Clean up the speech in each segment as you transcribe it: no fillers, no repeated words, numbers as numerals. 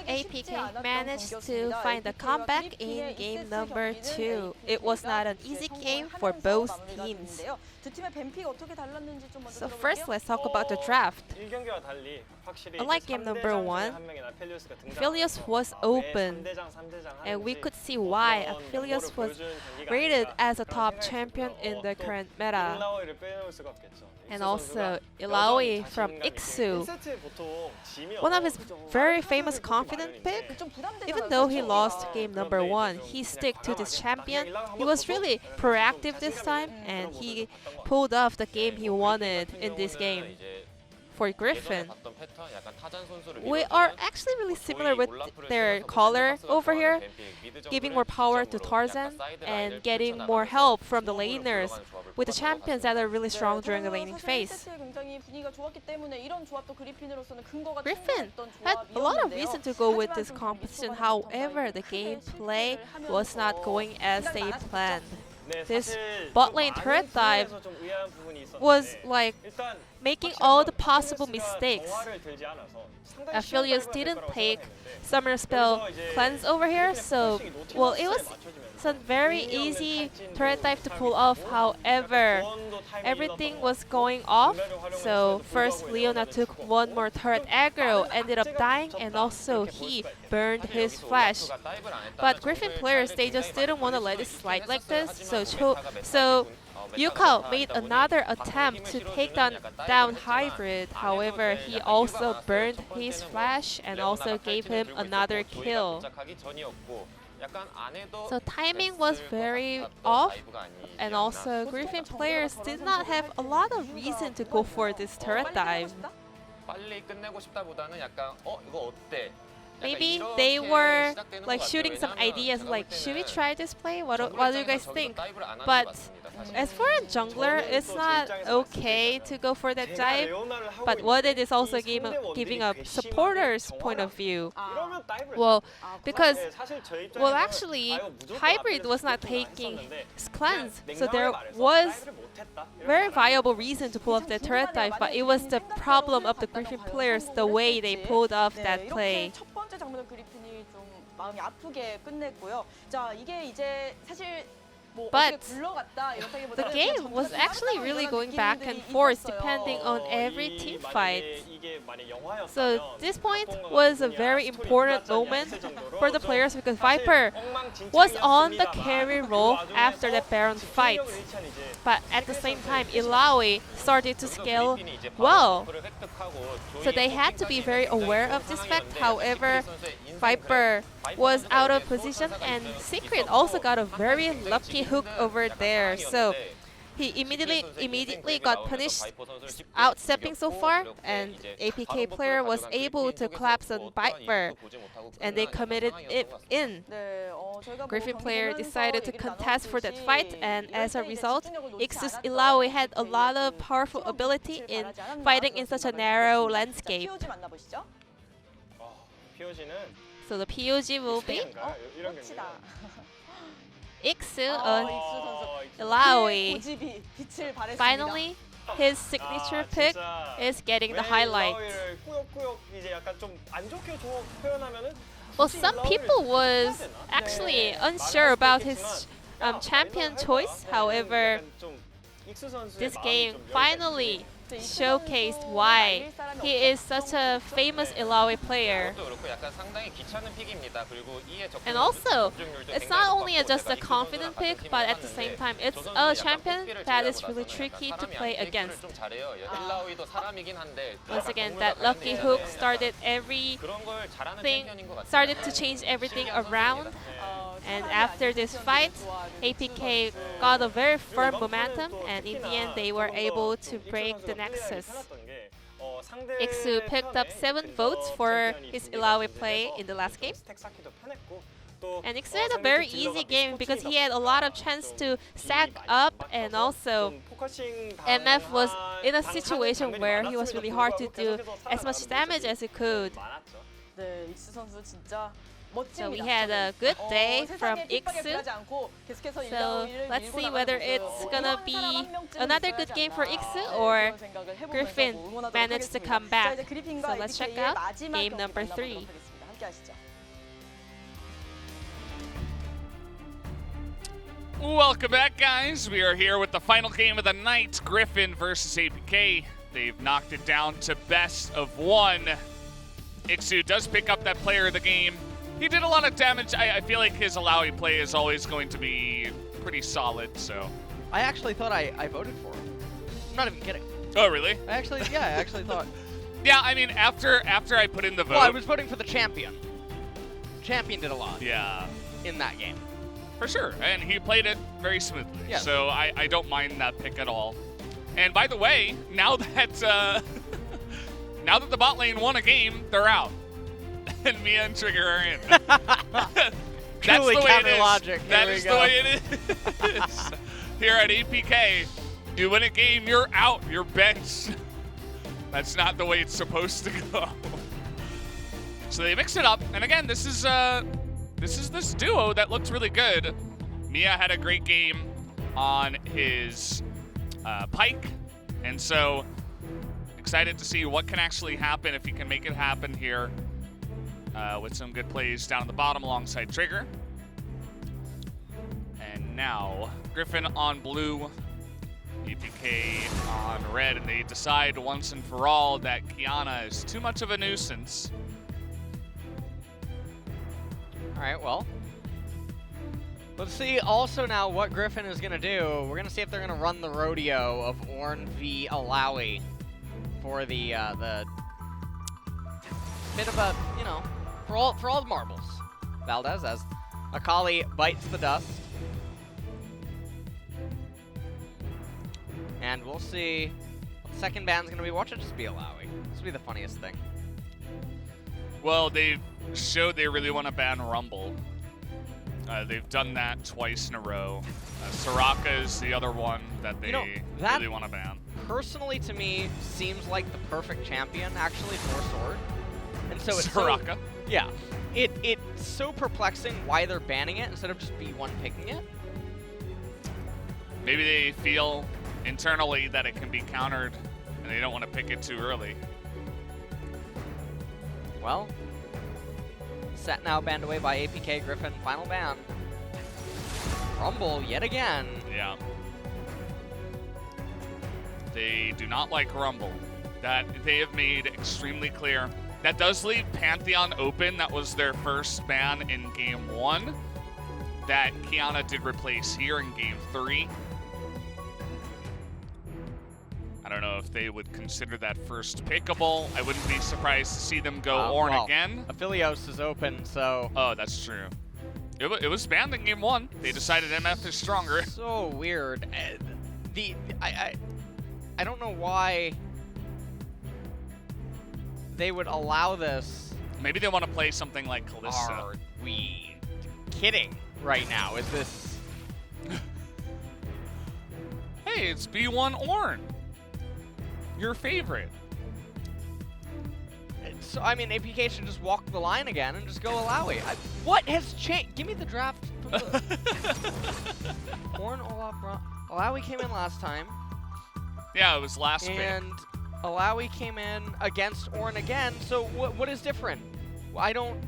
APK managed to find a comeback in game number 2. It was not an easy game for both teams. So first, let's talk about the draft. Unlike game number 1, Aphelios was open, and we could see why Aphelios was rated as a top champion in the current meta. And also Ilaoi from Iksu, one of his very famous confident pick. Even though he lost game number 1, he stuck to this champion. He was really proactive this time, and he pulled off the game he wanted in this game. For Griffin, we are actually really similar with their color over here, giving more power to Tarzan and getting more help from the laners with the champions that are really strong during the laning phase. Griffin had a lot of reason to go with this composition, however the gameplay was not going as they planned. This bot lane turret dive was like making all the possible mistakes. Aphelios didn't take Summer Spell Cleanse over here, so well, it was a very easy turret dive to pull off. However, everything was going off. So first Leona took one more turret aggro, ended up dying, and also he burned his flash. But Griffin players, they just didn't want to let it slide like this. So Yukao made another attempt to take down Hybrid. However, he also burned his flash and also gave him another kill. So timing was very off, and also Griffin players did not have a lot of reason to go for this turret dive. Maybe they were like shooting some ideas like, should we try this play? What do you guys think? But as for a jungler, it's not okay to go for that dive. But what it is also giving a supporter's point of view. Well, because, well, actually, Hybrid was not taking cleanse, so there was very viable reason to pull off the turret dive, but it was the problem of the Griffin players, the way they pulled off that play. But the game was actually really going back and forth depending on every team fight. So this point was a very important moment for the players because Viper was on the carry role after the Baron fight. But at the same time, Ilaoi started to scale well. So they had to be very aware of this fact. However, Viper was out of position, and Secret also got a very lucky hook over there. So he immediately got punished outstepping so far, and APK player was able to collapse on Viper, and they committed it in. Griffin player decided to contest for that fight, and as a result, Ixus Ilaoi had a lot of powerful ability in fighting in such a narrow landscape. So the POG will be Iksu on Ilaoi. Finally, his signature pick is getting the highlight. Well, some people was actually unsure about his champion choice. However, this game finally showcased why he is such a famous Ilaoi player. And also, it's not only just a confident pick, but at the same time, it's a champion that is really tricky to play against. Once again, that lucky hook started to change everything around. And after this fight, APK got a very firm momentum, and in the end, they were able to break the Nexus. Iksu picked up 7 votes for his Ilaoi play in the last game. And Iksu had a very easy game because he had a lot of chance to stack up, and also MF was in a situation where he was really hard to do as much damage as he could. So we had a good day from Iksu. So let's see whether it's gonna be another good game for Iksu or Griffin managed to come back. So let's check out game number 3. Welcome back, guys. We are here with the final game of the night, Griffin versus APK. They've knocked it down to best of 1. Iksu does pick up that player of the game. He did a lot of damage. I feel like his Alawi play is always going to be pretty solid, so. I actually thought I voted for him. I'm not even kidding. Oh, really? I actually thought. Yeah, I mean, after I put in the vote. Well, I was voting for the champion. Champion did a lot. Yeah. In that game. For sure, and he played it very smoothly. Yes. So I don't mind that pick at all. And by the way, now that now that the bot lane won a game, they're out, and Mia and Trigger are in. That's Truly the way counter it is. logic. That is the way it is. Here at APK, you win a game, you're out. You're benched. That's not the way it's supposed to go. So they mixed it up, and again, this is this duo that looks really good. Mia had a great game on his Pike, and so excited to see what can actually happen if he can make it happen here with some good plays down at the bottom alongside Trigger. And now Griffin on blue, APK on red, and they decide once and for all that Kiana is too much of a nuisance. All right, well, let's see also now what Griffin is going to do. We're going to see if they're going to run the rodeo of Ornn v. Alawi for the bit of a, you know, for all the marbles. Valdez as Akali bites the dust. And we'll see what the second ban's going to be. Watch it just be Alawi. This will be the funniest thing. Well, they've showed they really want to ban Rumble. They've done that twice in a row. Soraka is the other one that they really want to ban. Personally, to me, seems like the perfect champion, actually, for Sword. And so it's Soraka? Yeah. It's so perplexing why they're banning it instead of just B1 picking it. Maybe they feel internally that it can be countered, and they don't want to pick it too early. Well, set now banned away by APK. Griffin, final ban. Rumble yet again. Yeah. They do not like Rumble. That they have made extremely clear. That does leave Pantheon open. That was their first ban in Game 1. That Kiana did replace here in Game 3. I don't know if they would consider that first pickable. I wouldn't be surprised to see them go Ornn again. Aphelios is open, so... Oh, that's true. It was banned in Game 1. They decided MF is stronger. So weird. I don't know why they would allow this. Maybe they want to play something like Kalista. Are we kidding right now? Is this... Hey, it's B1 Ornn. Your favorite. So, I mean, APK should just walk the line again and just go Alawi. What has changed? Give me the draft. Ornn, Olaf, Alawi came in last time. Yeah, it was last pick. And Alawi came in against Ornn again. So what is different? I don't...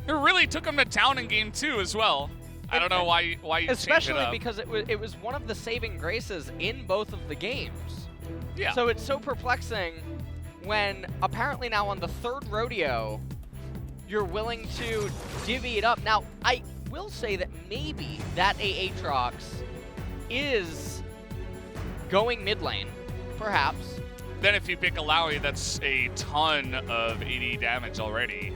It really took him to town in Game 2 as well. I don't know why you changed it up. Especially because it was one of the saving graces in both of the games. Yeah. So it's so perplexing when apparently now on the third rodeo, you're willing to divvy it up. Now, I will say that maybe that Aatrox is going mid lane, perhaps. Then if you pick Alawi, that's a ton of AD damage already.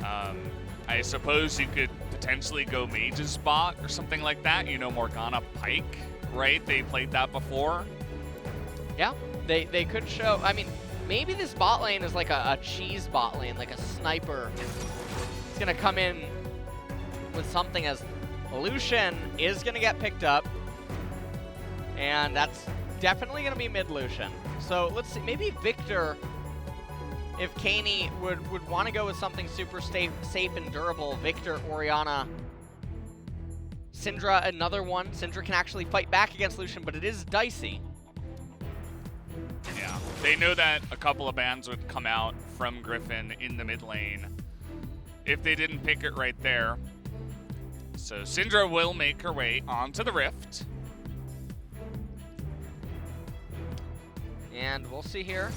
I suppose you could potentially go Mage's bot or something like that. You know, Morgana Pike, right? They played that before. Yeah, they could show. I mean, maybe this bot lane is like a cheese bot lane, like a sniper. It's going to come in with something as Lucian is going to get picked up. And that's definitely going to be mid Lucian. So let's see, maybe Victor if Kaney would want to go with something super safe and durable. Victor, Orianna, Syndra, another one. Syndra can actually fight back against Lucian, but it is dicey. Yeah, they know that a couple of bans would come out from Griffin in the mid lane if they didn't pick it right there. So Syndra will make her way onto the Rift. And we'll see here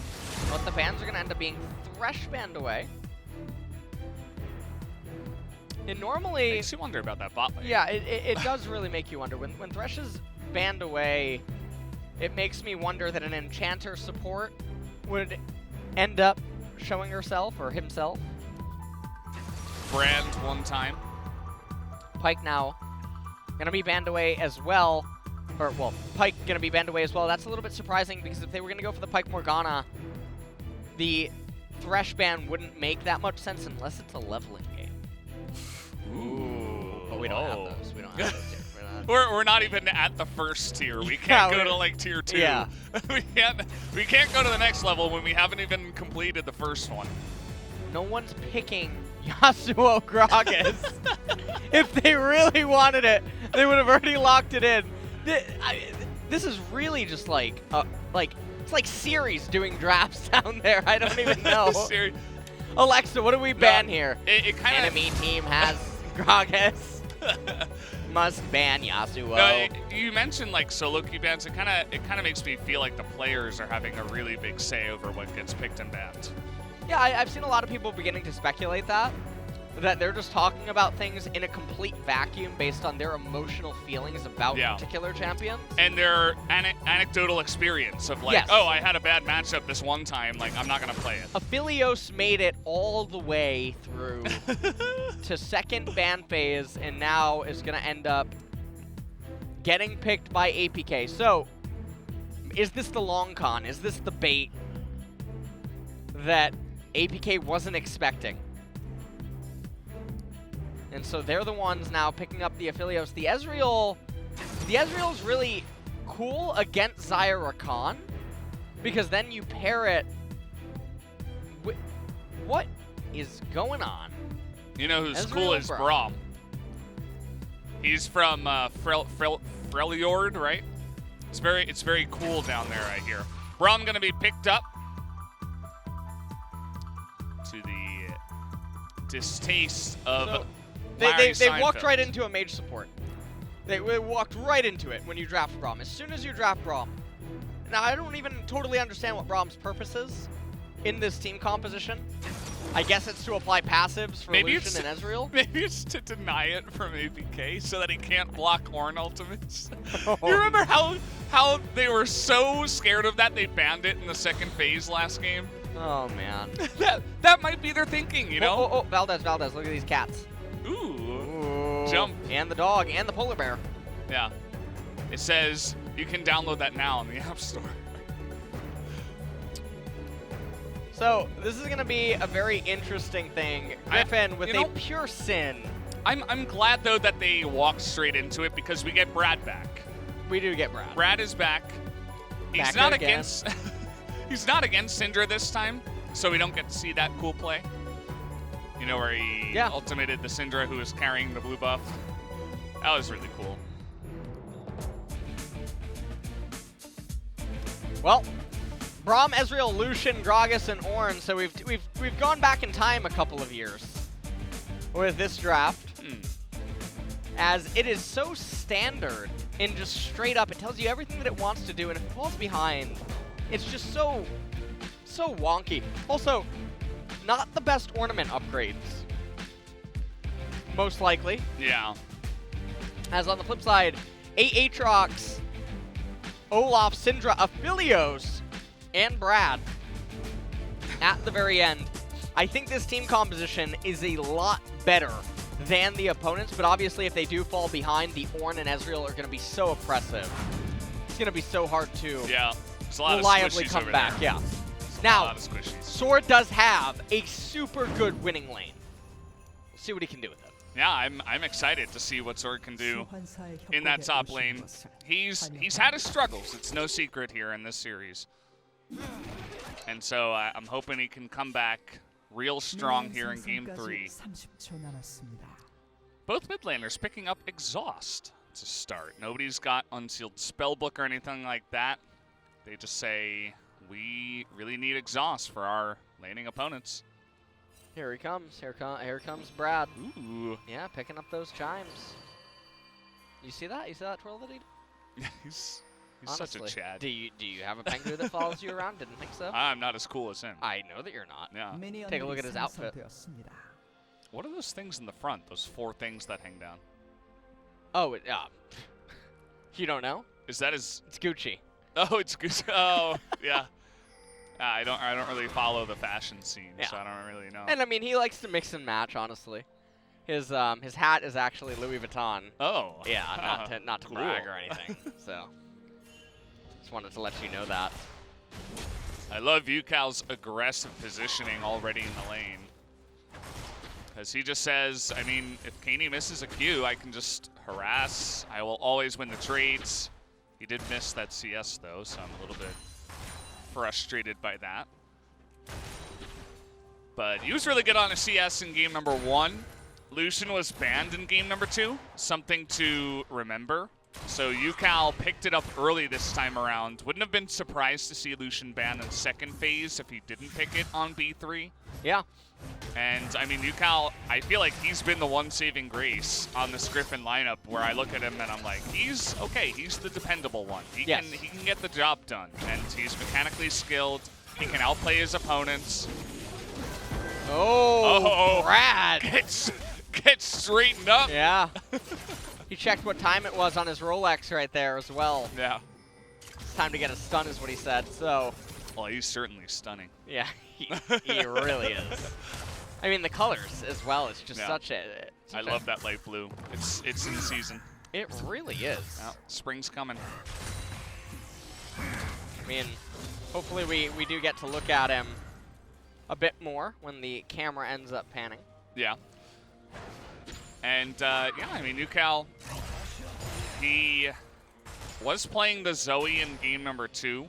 what the bans are going to end up being. Thresh banned away. And normally... Makes you wonder about that bot lane. Yeah, it does really make you wonder. When Thresh is banned away, it makes me wonder that an Enchanter support would end up showing herself or himself. Brand one time. Pyke now going to be banned away as well. Or, well, Pyke going to be banned away as well. That's a little bit surprising because if they were going to go for the Pyke Morgana, the Thresh ban wouldn't make that much sense unless it's a leveling game. Ooh. But we don't have those. We don't have those here. We're not even at the first tier. We can't go to like tier 2. Yeah. we can't go to the next level when we haven't even completed the first one. No one's picking Yasuo Gragas. If they really wanted it, they would have already locked it in. This is really just like it's like Series doing drafts down there. I don't even know. Alexa, what do we ban here? It kind of enemy team has Gragas. Must ban Yasuo. No, you mentioned like solo queue bans. It kind of makes me feel like the players are having a really big say over what gets picked and banned. Yeah, I've seen a lot of people beginning to speculate that they're just talking about things in a complete vacuum based on their emotional feelings about particular champions. And their anecdotal experience of like, oh, I had a bad matchup this one time, like I'm not going to play it. Aphelios made it all the way through to second ban phase and now is going to end up getting picked by APK. So, is this the long con? Is this the bait that APK wasn't expecting? And so they're the ones now picking up the Aphelios. The Ezreal's really cool against Zyra Khan because then you pair it with... What is going on? You know who's Ezreal cool is Braum. He's from Freljord, right? It's very cool down there, I hear. Braum gonna be picked up to the distaste of... They walked right into a mage support. They walked right into it when you draft Braum. As soon as you draft Braum. Now, I don't even totally understand what Braum's purpose is in this team composition. I guess it's to apply passives for Lucian and Ezreal. Maybe it's to deny it from APK so that he can't block Ornn ultimates. You remember how they were so scared of that they banned it in the second phase last game? Oh, man. that might be their thinking, you know? Oh, Valdez, look at these cats. Ooh. Jump. And the dog, and the polar bear. Yeah. It says you can download that now on the App Store. So, this is going to be a very interesting thing. Griffin with a pure sin. I'm glad, though, that they walked straight into it because we get Brad back. We do get Brad. Brad is back. He's not against... He's not against Syndra this time, so we don't get to see that cool play. You know, where he ultimated the Syndra who was carrying the blue buff. That was really cool. Well, Braum, Ezreal, Lucian, Gragas, and Ornn. So we've gone back in time a couple of years with this draft, as it is so standard and just straight up. It tells you everything that it wants to do, and if it falls behind, it's just so wonky. Also, not the best ornament upgrades, most likely. Yeah. As on the flip side, Aatrox, Olaf, Syndra, Aphelios, and Brad at the very end. I think this team composition is a lot better than the opponents, but obviously if they do fall behind, the Ornn and Ezreal are going to be so oppressive. It's going to be so hard to reliably come back. Yeah. Now, Sword does have a super good winning lane. We'll see what he can do with it. Yeah, I'm excited to see what Sword can do in that top lane. He's had his struggles. It's no secret here in this series. And so I'm hoping he can come back real strong here in Game 3. Both mid laners picking up Exhaust to start. Nobody's got Unsealed Spellbook or anything like that. They just say, we really need Exhaust for our laning opponents. Here he comes. Here comes Brad. Ooh. Yeah, picking up those chimes. You see that? You see that twirl that he did? Yeah, he's Honestly, such a Chad. Do you have a Pengu that follows you around? Didn't think so. I'm not as cool as him. I know that you're not. Yeah. Take a look at his outfit. What are those things in the front? Those 4 things that hang down? Oh, you don't know? Is that his? It's Gucci. Oh, it's Gucci. Oh, yeah. I don't really follow the fashion scene, Yeah. so I don't really know. And I mean, he likes to mix and match. Honestly, his hat is actually Louis Vuitton. Oh. Yeah, not to cool. brag or anything. So, just wanted to let you know that. I love UCal's aggressive positioning already in the lane. Because he just says, I mean, if Kaney misses a Q, I can just harass. I will always win the trades. He did miss that CS, though, so I'm a little bit frustrated by that. But he was really good on a CS in game number 1. Lucian was banned in game number 2. Something to remember. So UCal picked it up early this time around. Wouldn't have been surprised to see Lucian banned in second phase if he didn't pick it on B3. Yeah. And, I mean, UCal, I feel like he's been the one saving grace on this Griffin lineup where I look at him and I'm like, he's okay. He's the dependable one. He can get the job done. And he's mechanically skilled. He can outplay his opponents. Oh, Brad. Get straightened up. Yeah. He checked what time it was on his Rolex right there as well. Yeah. It's time to get a stun is what he said, so. Well, he's certainly stunning. Yeah, he really is. I mean, the colors as well, it's just such a... I love that light blue. It's in season. It really is. Well, spring's coming. I mean, hopefully we do get to look at him a bit more when the camera ends up panning. Yeah. And, yeah, I mean, UCal, he was playing the Zoe in game number 2,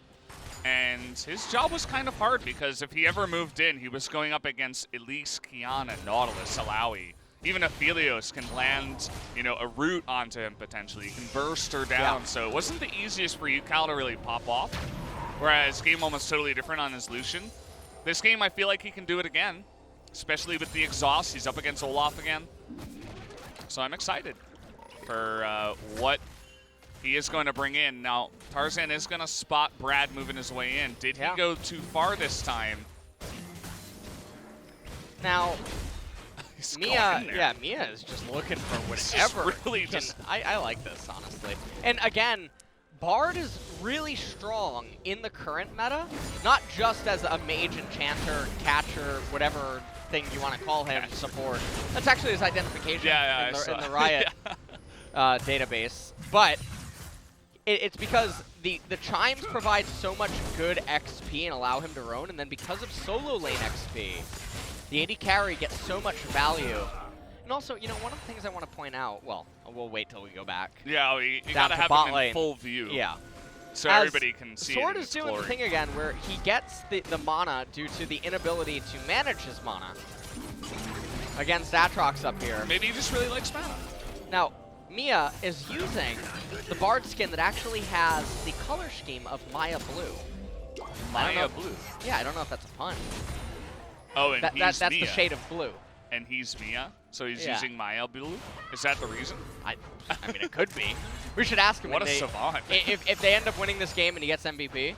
and his job was kind of hard because if he ever moved in, he was going up against Elise, Kiana, Nautilus, Alawi. Even Aphelios can land, you know, a root onto him potentially. He can burst her down, so it wasn't the easiest for UCal to really pop off, whereas game 1 was totally different on his Lucian. This game, I feel like he can do it again, especially with the exhaust. He's up against Olaf again. So I'm excited for what he is going to bring in. Now, Tarzan is going to spot Brad moving his way in. Did he go too far this time? Now, Mia is just looking for whatever. Really just I like this, honestly. And again, Bard is really strong in the current meta, not just as a mage, enchanter, catcher, whatever thing you want to call him, support. That's actually his identification in the Riot database. But it's because the chimes provide so much good XP and allow him to roam, and then because of solo lane XP, the AD carry gets so much value. And also, you know, one of the things I want to point out, well, we'll wait till we go back. Yeah, you gotta have him in full view. Yeah. So everybody can see Sword it in is its doing glory. the thing again where he gets the mana due to the inability to manage his mana against Aatrox up here. Maybe he just really likes mana. Now, Mia is using the Bard skin that actually has the color scheme of Maya Blue. Maya Blue? Yeah, I don't know if that's a pun. Oh, and that's Mia. the shade of blue. And he's Mia, so he's using Maya Blue? Is that the reason? I mean, it could be. We should ask him. What a savant. If they end up winning this game and he gets MVP.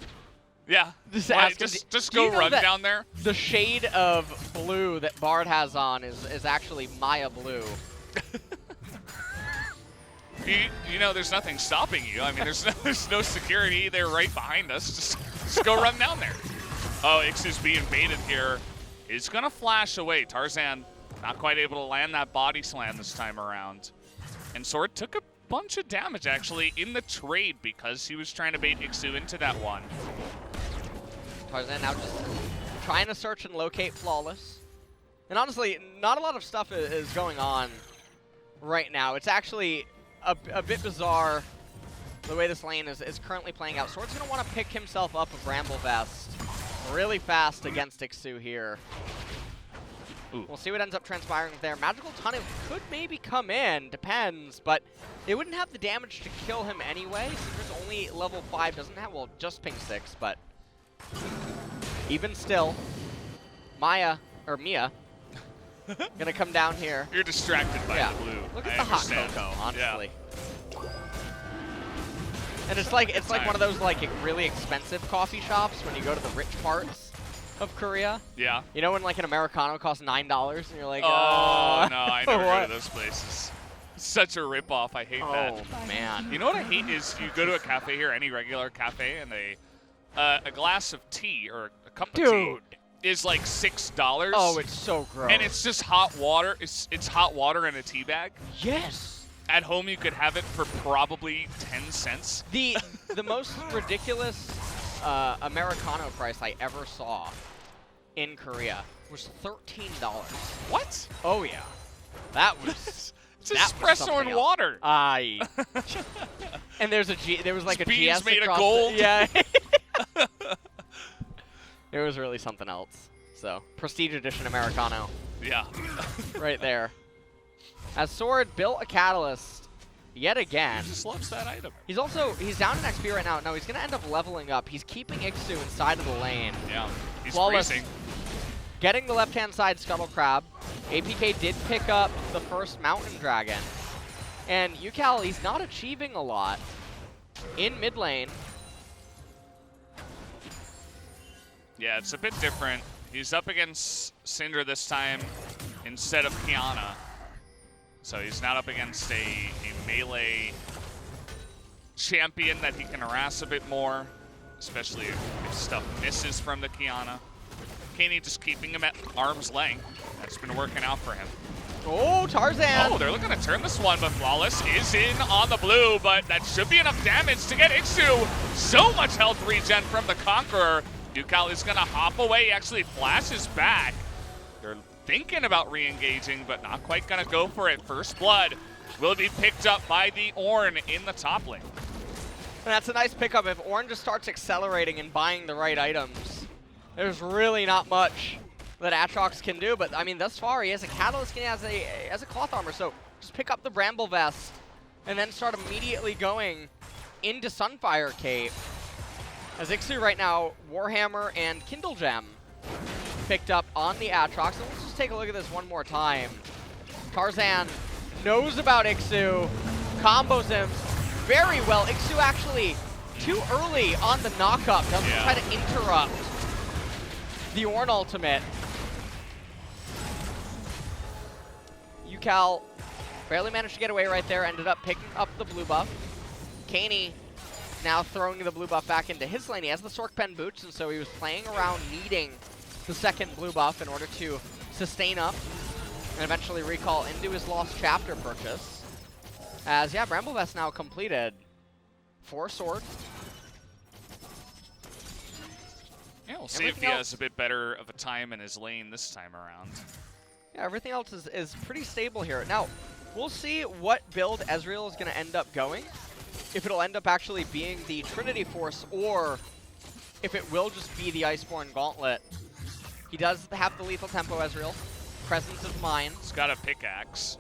Yeah. Just ask him, just go run down there. The shade of blue that Bard has on is actually Maya Blue. You know, there's nothing stopping you. I mean, there's no security. They're right behind us. Just go run down there. Oh, Ixu's being baited here. Is going to flash away. Tarzan not quite able to land that body slam this time around. And Sword took a bunch of damage, actually, in the trade because he was trying to bait Ixu into that one. Tarzan now just trying to search and locate Flawless. And honestly, not a lot of stuff is going on right now. It's actually a bit bizarre the way this lane is currently playing out. Sword's going to want to pick himself up a Bramble Vest really fast against Ixu here. Ooh. We'll see what ends up transpiring there. Magical Tunnel could maybe come in, depends, but it wouldn't have the damage to kill him anyway. Sinder's only level 5, doesn't have, well, just ping 6, but even still, Mia, gonna come down here. You're distracted by the blue. Look at the hot cocoa, honestly. Yeah. And it's like one of those like really expensive coffee shops when you go to the rich parts of Korea. Yeah. You know when like an Americano costs $9 and you're like, oh no, I never go to those places. Such a ripoff. I hate that. Oh man. You know what I hate is you go to a cafe here, any regular cafe, and they a glass of tea or a cup of tea is like $6. Oh, it's so gross. And it's just hot water. It's hot water in a tea bag. Yes. At home, you could have it for probably 10 cents. The most ridiculous Americano price I ever saw in Korea was $13. What? Oh yeah, that was. It's espresso and water. Aye. And there was like it's a beans GS made of across gold. Yeah. It was really something else. So Prestige Edition Americano. Yeah. Right there. As Sword built a Catalyst yet again. He just loves that item. He's down in XP right now. No, he's gonna end up leveling up. He's keeping Ixu inside of the lane. Yeah. He's Flawless. freezing. Getting the left-hand side Scuttle Crab. APK did pick up the first Mountain Dragon. And Yucal, he's not achieving a lot in mid lane. Yeah, it's a bit different. He's up against Syndra this time instead of Kiana. So he's not up against a melee champion that he can harass a bit more, especially if stuff misses from the Kiana. Kaney just keeping him at arm's length. That's been working out for him. Oh, Tarzan! Oh, they're looking to turn this one, but Flawless is in on the blue, but that should be enough damage to get Ixu. So much health regen from the Conqueror. Yucal is going to hop away. He actually flashes back. They're thinking about re-engaging, but not quite going to go for it. First blood will be picked up by the Ornn in the top lane. And that's a nice pickup. If Ornn just starts accelerating and buying the right items, there's really not much that Aatrox can do. But, I mean, thus far, he has a Catalyst and he has a Cloth Armor. So just pick up the Bramble Vest and then start immediately going into Sunfire Cape. As Ixu right now, Warhammer and Kindle Gem picked up on the Aatrox. And let's just take a look at this one more time. Tarzan knows about Ixu, combos him very well. Ixu actually too early on the knockup. Doesn't try to interrupt the Ornn ultimate. Yucal barely managed to get away right there. Ended up picking up the blue buff. Kaney now throwing the blue buff back into his lane. He has the Sork Pen boots, and so he was playing around needing the second blue buff in order to sustain up and eventually recall into his Lost Chapter purchase. As, yeah, Bramble Vest now completed. 4 sword. Yeah, we'll see if he has a bit better of a time in his lane this time around. Yeah, everything else is pretty stable here. Now, we'll see what build Ezreal is going to end up going. If it'll end up actually being the Trinity Force, or if it will just be the Iceborne Gauntlet. He does have the lethal tempo, Ezreal. Presence of Mind. He's got a pickaxe.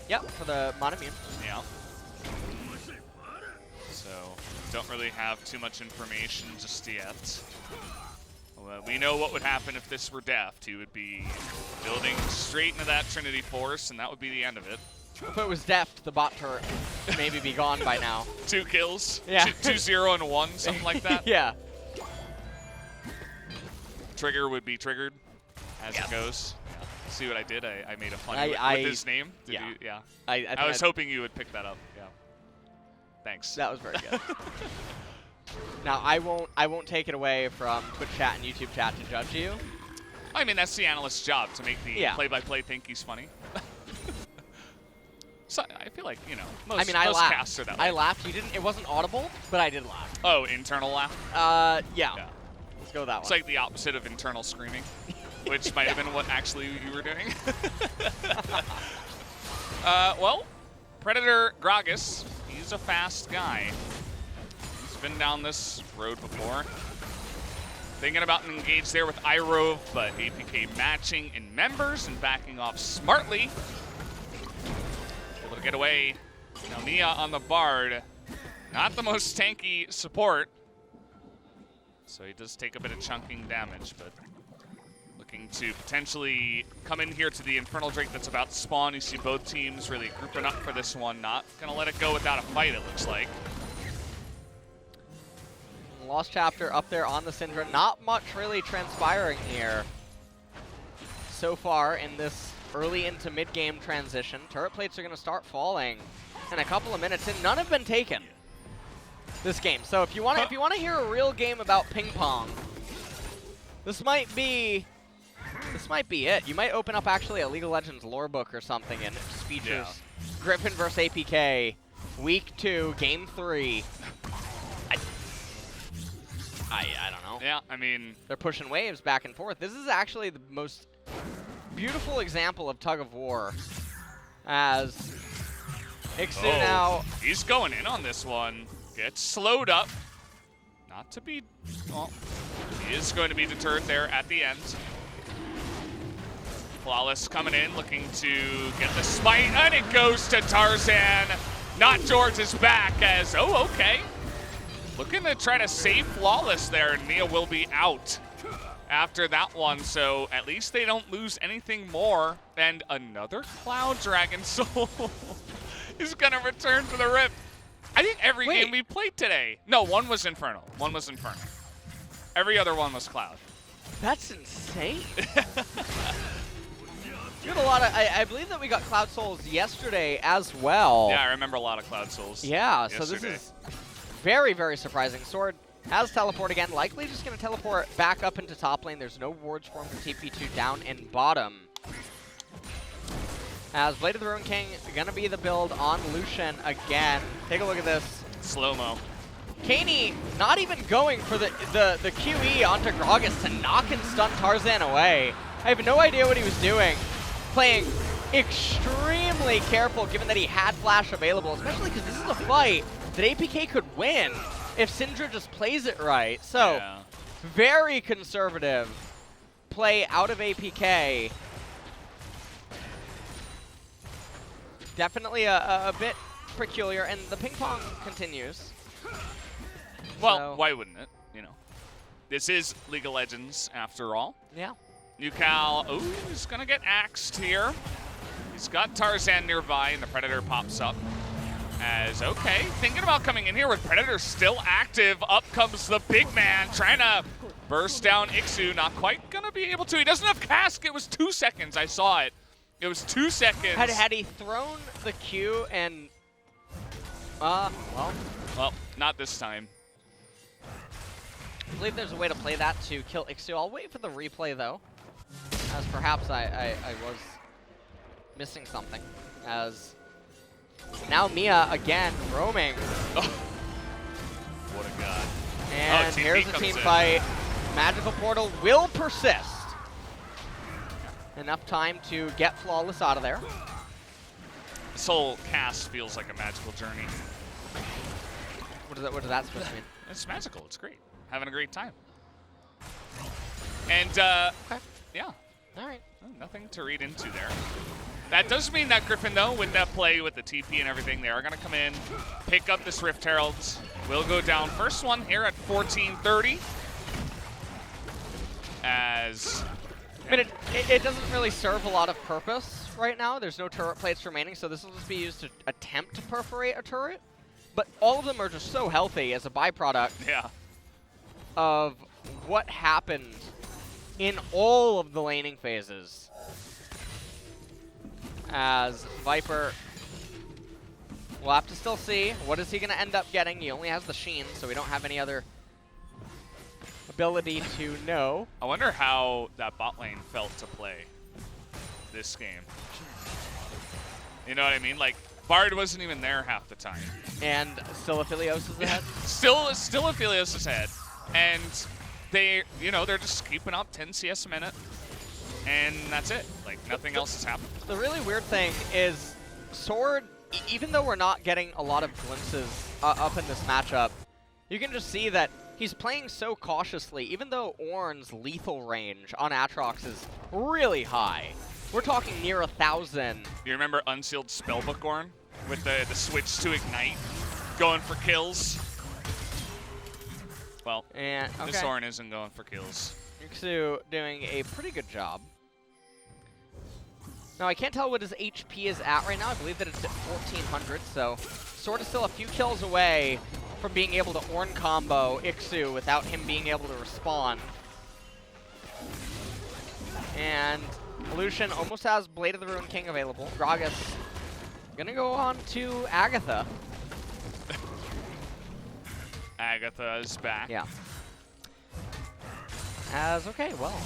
Yep, for the Monomune. Yeah. So, don't really have too much information just yet. Well, we know what would happen if this were deft. He would be building straight into that Trinity Force, and that would be the end of it. If it was deft, the bot turret would maybe be gone by now. 2 kills. Yeah. 2-0 and 1, something like that. Yeah. Trigger would be triggered as it goes. Yeah. See what I did? I made a funny with his name. Did yeah. You? Yeah. I was hoping you would pick that up. Yeah. Thanks. That was very good. Now I won't take it away from Twitch chat and YouTube chat to judge you. I mean, that's the analyst's job, to make the play-by-play think he's funny. So I feel like, you know, most casts are that way. I laughed. You didn't. It wasn't audible, but I did laugh. Oh, internal laugh? Yeah. Let's go with that one. It's like the opposite of internal screaming, which might have been what actually you were doing. Well, Predator Gragas, he's a fast guy. He's been down this road before. Thinking about an engage there with Irove, but APK matching in members and backing off smartly. Able to get away. Now Mia on the Bard. Not the most tanky support. So he does take a bit of chunking damage, but looking to potentially come in here to the Infernal Drake that's about to spawn. You see both teams really grouping up for this one. Not going to let it go without a fight, it looks like. Lost Chapter up there on the Syndra. Not much really transpiring here so far in this early into mid-game transition. Turret plates are going to start falling in a couple of minutes, and none have been taken this game. So if you want to hear a real game about ping pong, this might be it. You might open up actually a League of Legends lore book or something, and it just features Griffin versus APK, Week 2, Game 3. I don't know. Yeah, I mean, they're pushing waves back and forth. This is actually the most beautiful example of tug of war, as Ixu now. He's going in on this one. Gets slowed up. Not to be. Well, he is going to be deterred there at the end. Flawless coming in, looking to get the smite, and it goes to Tarzan. Not George's back as, okay. Looking to try to save Flawless there, and Mia will be out after that one, so at least they don't lose anything more. And another Cloud Dragon Soul is going to return to the Rift. I think every game we played today. No, one was Infernal. One was Infernal. Every other one was Cloud. That's insane. You had a lot of, I believe that we got Cloud Souls yesterday as well. Yeah, I remember a lot of Cloud Souls. Yeah, yesterday. So this is very, very surprising. Sword has teleport again, likely just going to teleport back up into top lane. There's no wards for him to TP2 down in bottom. As Blade of the Ruin King going to be the build on Lucian again. Take a look at this. Slow-mo. Kaney not even going for the QE onto Gragas to knock and stun Tarzan away. I have no idea what he was doing. Playing extremely careful given that he had flash available, especially because this is a fight that APK could win if Syndra just plays it right. So, very conservative play out of APK. Definitely a bit peculiar, and the ping pong continues. Well, so, why wouldn't it? You know, this is League of Legends after all. Yeah. Nucal, he's gonna get axed here. He's got Tarzan nearby, and the Predator pops up. As, thinking about coming in here with Predator still active. Up comes the big man, trying to burst down Ixu. Not quite gonna be able to. He doesn't have cask. It was 2 seconds. I saw it. It was 2 seconds. Had he thrown the Q and, well, not this time. I believe there's a way to play that to kill Ixu. I'll wait for the replay, though, as perhaps I was missing something. As now Mia again roaming. Oh. What a god. And here's a team fight. Magical Portal will persist. Enough time to get Flawless out of there. This whole cast feels like a magical journey. What is that supposed to mean? It's magical. It's great. Having a great time. And, yeah. All right. Nothing to read into there. That does mean that Griffin, though, with that play with the TP and everything, they are going to come in, pick up this Rift Heralds. Will go down. First one here at 14:30. As... I mean, it doesn't really serve a lot of purpose right now. There's no turret plates remaining, so this will just be used to attempt to perforate a turret. But all of them are just so healthy as a byproduct of what happened in all of the laning phases. As Viper, we'll have to still see. What is he going to end up getting? He only has the Sheen, so we don't have any other ability to know. I wonder how that bot lane felt to play this game. You know what I mean? Like, Bard wasn't even there half the time. And still Aphelios is ahead? still Aphelios is ahead. And they're just keeping up 10 CS a minute. And that's it. Like, nothing else has happened. The really weird thing is Sword, even though we're not getting a lot of glimpses up in this matchup, you can just see that he's playing so cautiously, even though Ornn's lethal range on Aatrox is really high. We're talking near 1,000. You remember Unsealed Spellbook Ornn with the switch to Ignite, going for kills? Well, And this Ornn isn't going for kills. Ixu doing a pretty good job. Now, I can't tell what his HP is at right now. I believe that it's at 1,400, so sort of still a few kills away from being able to Ornn combo Ixu without him being able to respond. And Lucian almost has Blade of the Ruined King available. Gragas gonna go on to Agatha. Agatha is back. Yeah. Okay, well.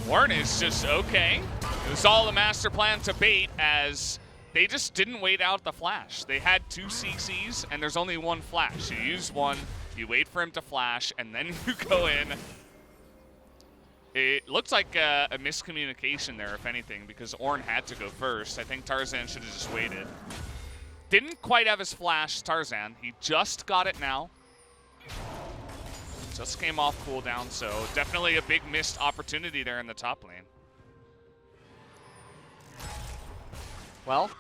Ornn is just okay. It was all the master plan to bait, as they just didn't wait out the flash. They had 2 CCs, and there's only 1 flash. You use one, you wait for him to flash, and then you go in. It looks like a miscommunication there, if anything, because Ornn had to go first. I think Tarzan should have just waited. Didn't quite have his flash, Tarzan. He just got it now. Just came off cooldown, so definitely a big missed opportunity there in the top lane. Well,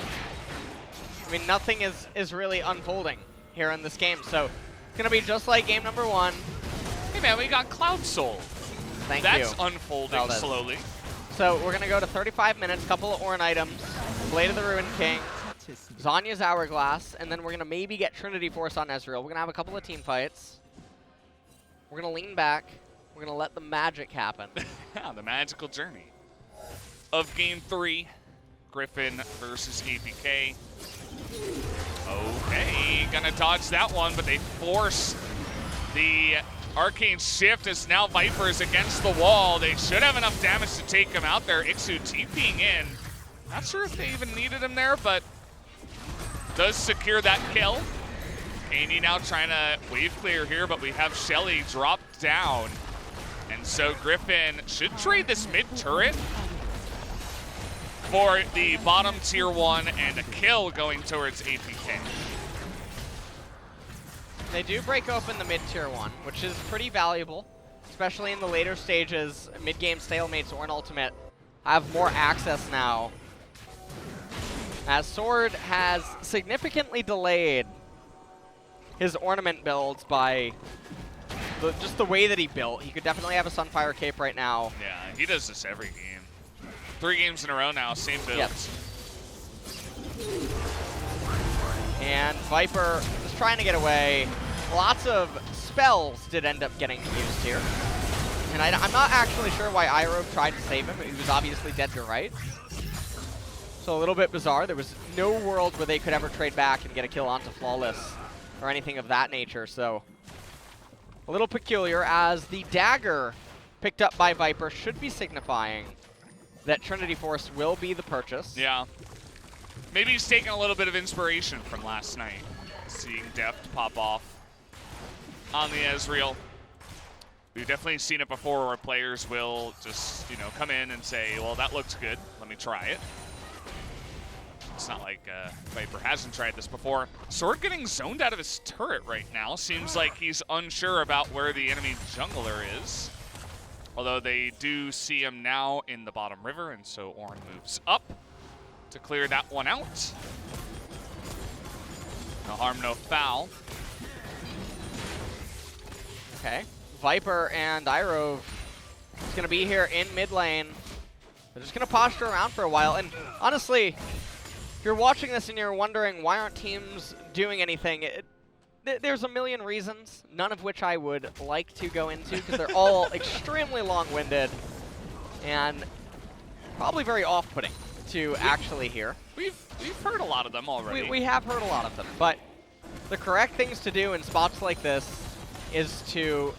I mean, nothing is really unfolding here in this game, so it's going to be just like game number 1. Hey man, we got Cloud Soul. Thank you. That's unfolding slowly. So we're going to go to 35 minutes, couple of Ornn items, Blade of the Ruined King, Zhonya's Hourglass, and then we're going to maybe get Trinity Force on Ezreal. We're going to have a couple of team fights. We're going to lean back. We're going to let the magic happen. Yeah, the magical journey of game 3. Griffin versus APK. Okay, gonna dodge that one, but they force the Arcane Shift as now Viper is against the wall. They should have enough damage to take him out there. Ixu TPing in. Not sure if they even needed him there, but does secure that kill. Kaney now trying to wave clear here, but we have Shelly drop down. And so Griffin should trade this mid turret for the bottom tier 1 and a kill going towards APK. They do break open the mid tier 1, which is pretty valuable, especially in the later stages. Mid-game stalemates or an ultimate have more access now, as Sword has significantly delayed his ornament builds by just the way that he built. He could definitely have a Sunfire Cape right now. Yeah, he does this every game. 3 games in a row now, same build. Yep. And Viper was trying to get away. Lots of spells did end up getting used here. And I'm not actually sure why Iroh tried to save him. He was obviously dead to right. So a little bit bizarre. There was no world where they could ever trade back and get a kill onto Flawless or anything of that nature. So a little peculiar, as the dagger picked up by Viper should be signifying that Trinity Force will be the purchase. Yeah. Maybe he's taking a little bit of inspiration from last night, seeing Deft pop off on the Ezreal. We've definitely seen it before where players will just, you know, come in and say, well, that looks good, let me try it. It's not like Viper hasn't tried this before. Sword getting zoned out of his turret right now. Seems like he's unsure about where the enemy jungler is. Although they do see him now in the bottom river, and so Ornn moves up to clear that one out. No harm, no foul. Okay. Viper and Iroh is going to be here in mid lane. They're just going to posture around for a while. And honestly, if you're watching this and you're wondering why aren't teams doing anything, there's a million reasons, none of which I would like to go into because they're all extremely long-winded and probably very off-putting to actually hear. We've heard a lot of them already. We have heard a lot of them, but the correct things to do in spots like this is to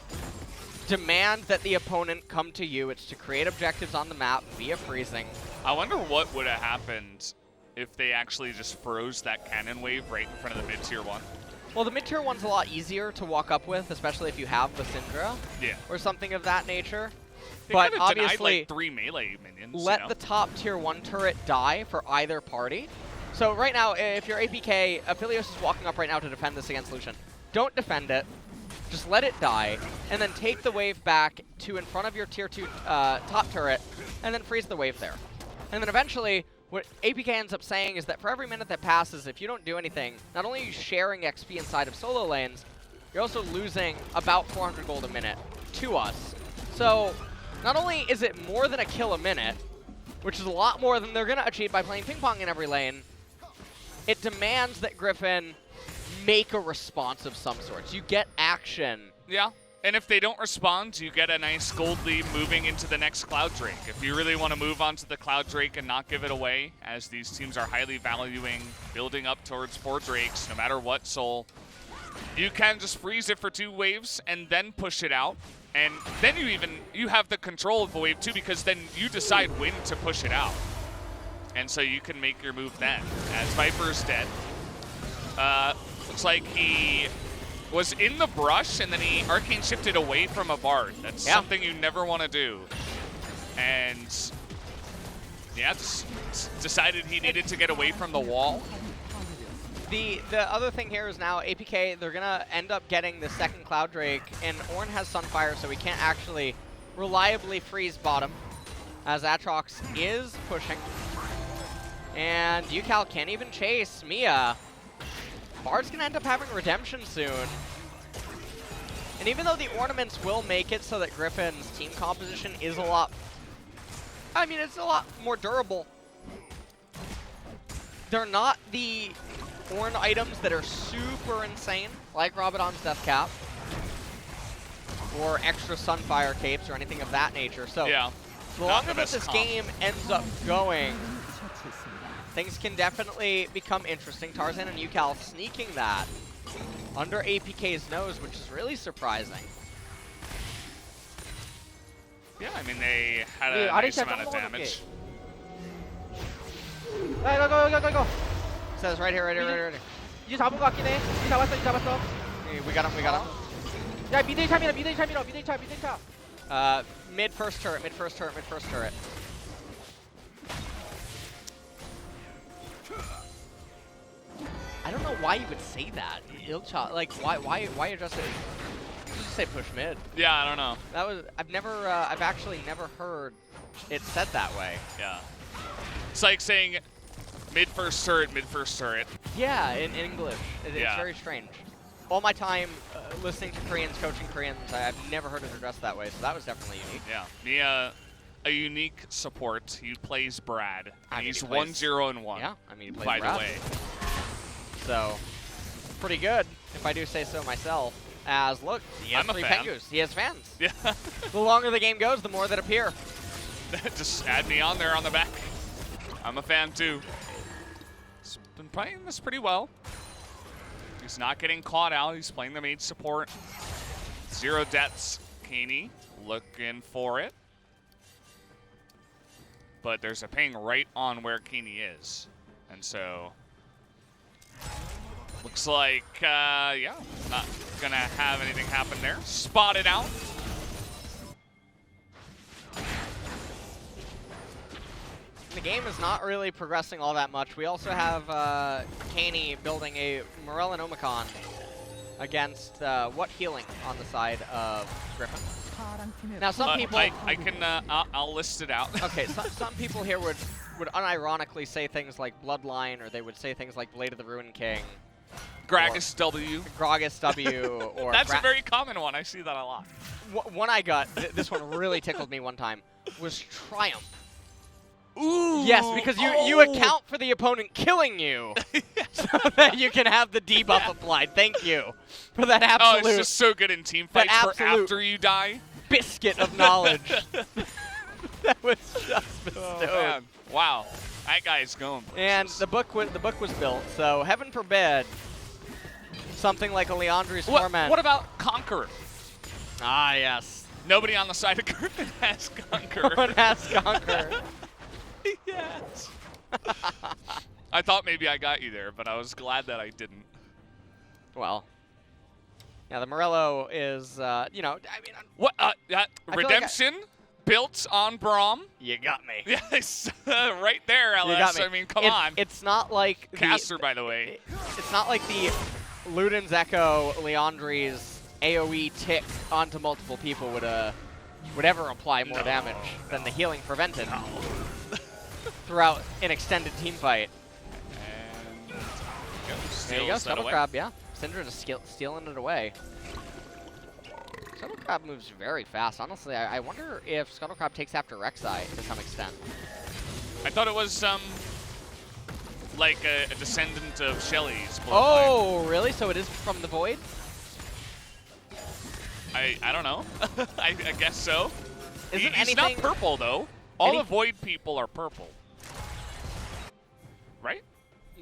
demand that the opponent come to you. It's to create objectives on the map via freezing. I wonder what would have happened if they actually just froze that cannon wave right in front of the mid-tier 1. Well, the mid-tier 1's a lot easier to walk up with, especially if you have the Syndra or something of that nature. They but denied, obviously, like 3 melee minions. let the top tier 1 turret die for either party, So right now, if you're APK, Aphelios is walking up right now to defend this against Lucian. Don't defend it. Just let it die, and then take the wave back to in front of your tier 2 top turret, and then freeze the wave there. And then eventually, what APK ends up saying is that for every minute that passes, if you don't do anything, not only are you sharing XP inside of solo lanes, you're also losing about 400 gold a minute to us. So not only is it more than a kill a minute, which is a lot more than they're going to achieve by playing ping pong in every lane, it demands that Griffin make a response of some sorts. You get action. Yeah, and if they don't respond, you get a nice gold lead moving into the next Cloud Drake. If you really want to move on to the Cloud Drake and not give it away, as these teams are highly valuing building up towards 4 Drakes, no matter what soul, you can just freeze it for 2 waves and then push it out. And then you have the control of the wave too, because then you decide when to push it out. And so you can make your move then. As Viper's dead. Looks like he was in the brush and then he arcane shifted away from a Bard. That's something you never want to do. And yeah, just decided he needed to get away from the wall. The other thing here is now APK, they're going to end up getting the second Cloud Drake, and Ornn has Sunfire, so we can't actually reliably freeze bottom, as Aatrox is pushing. And UCal can't even chase Mia. Bard's going to end up having redemption soon. And even though the ornaments will make it so that Griffin's team composition is a lot, I mean, it's a lot more durable. They're not the Ornn items that are super insane, like Rabadon's Death Cap, or extra Sunfire capes, or anything of that nature. So the longer that this game ends up going, things can definitely become interesting. Tarzan and UCal sneaking that under APK's nose, which is really surprising. Yeah, I mean, they had a nice amount of damage. Go. Says right here. 이제 잡은 것 같긴 해. 이제 잡았어. We got him. 야, 미드 차 밀어. 미드 차. Mid first turret. I don't know why you would say that. Ilcha, like, why address it? Just say push mid. Yeah, I don't know. That was, I've actually never heard it said that way. Yeah. It's like saying mid first turret. Yeah, in English. It's very strange. All my time listening to Koreans, coaching Koreans, I've never heard it addressed that way, so that was definitely unique. Yeah. Mia, a unique support. He plays Brad. He's 1-0-1. Yeah, I mean, he plays by Brad. the way. So, pretty good, if I do say so myself. As, look, he has 3 Pengus. He has fans. Yeah. The longer the game goes, the more that appear. Just add me on there on the back. I'm a fan too. He's been playing this pretty well. He's not getting caught out. He's playing the mage support. 0 deaths. Kaney looking for it. But there's a ping right on where Kaney is. And so looks like, yeah, not going to have anything happen there. Spotted out. The game is not really progressing all that much. We also have Kaney building a Morel and Omicron against what healing on the side of Griffin. Now some people... I can, I'll list it out. Okay, some people here would unironically say things like Bloodline, or they would say things like Blade of the Ruin King. Gragas W. Gragas W. Or That's a very common one. I see that a lot. One I got, this one really tickled me one time, was Triumph. Ooh. Yes, because you account for the opponent killing you so that you can have the debuff applied. Thank you for that absolute... Oh, it's just so good in team fights for after you die. Biscuit of knowledge. That was just bestowed. Oh, man. Wow. That guy's going places. And the book was built, so heaven forbid something like a Leandri's Torment. What about Conqueror? Ah, yes. Nobody on the side of Griffin has Conqueror. No one has Conqueror. Yes. I thought maybe I got you there, but I was glad that I didn't. Well, yeah, the Morello is, you know, I mean... What? Redemption? built on Braum. You got me. Yes, right there, LS. You got me. I mean, come on. It's not like Caster, by the way. It's not like the Luden's Echo Leandri's AoE tick onto multiple people would ever apply more damage than the healing prevented throughout an extended team fight. And There you go, Scuttle Crab, yeah. Syndra just stealing it away. Scuttle Crab moves very fast. Honestly, I wonder if Scuttle Crab takes after Rek'Sai to some extent. I thought it was like a descendant of Shelly's. Oh, really? So it is from the Void? I don't know. I guess so. He's not purple, though. All the Void people are purple. Right?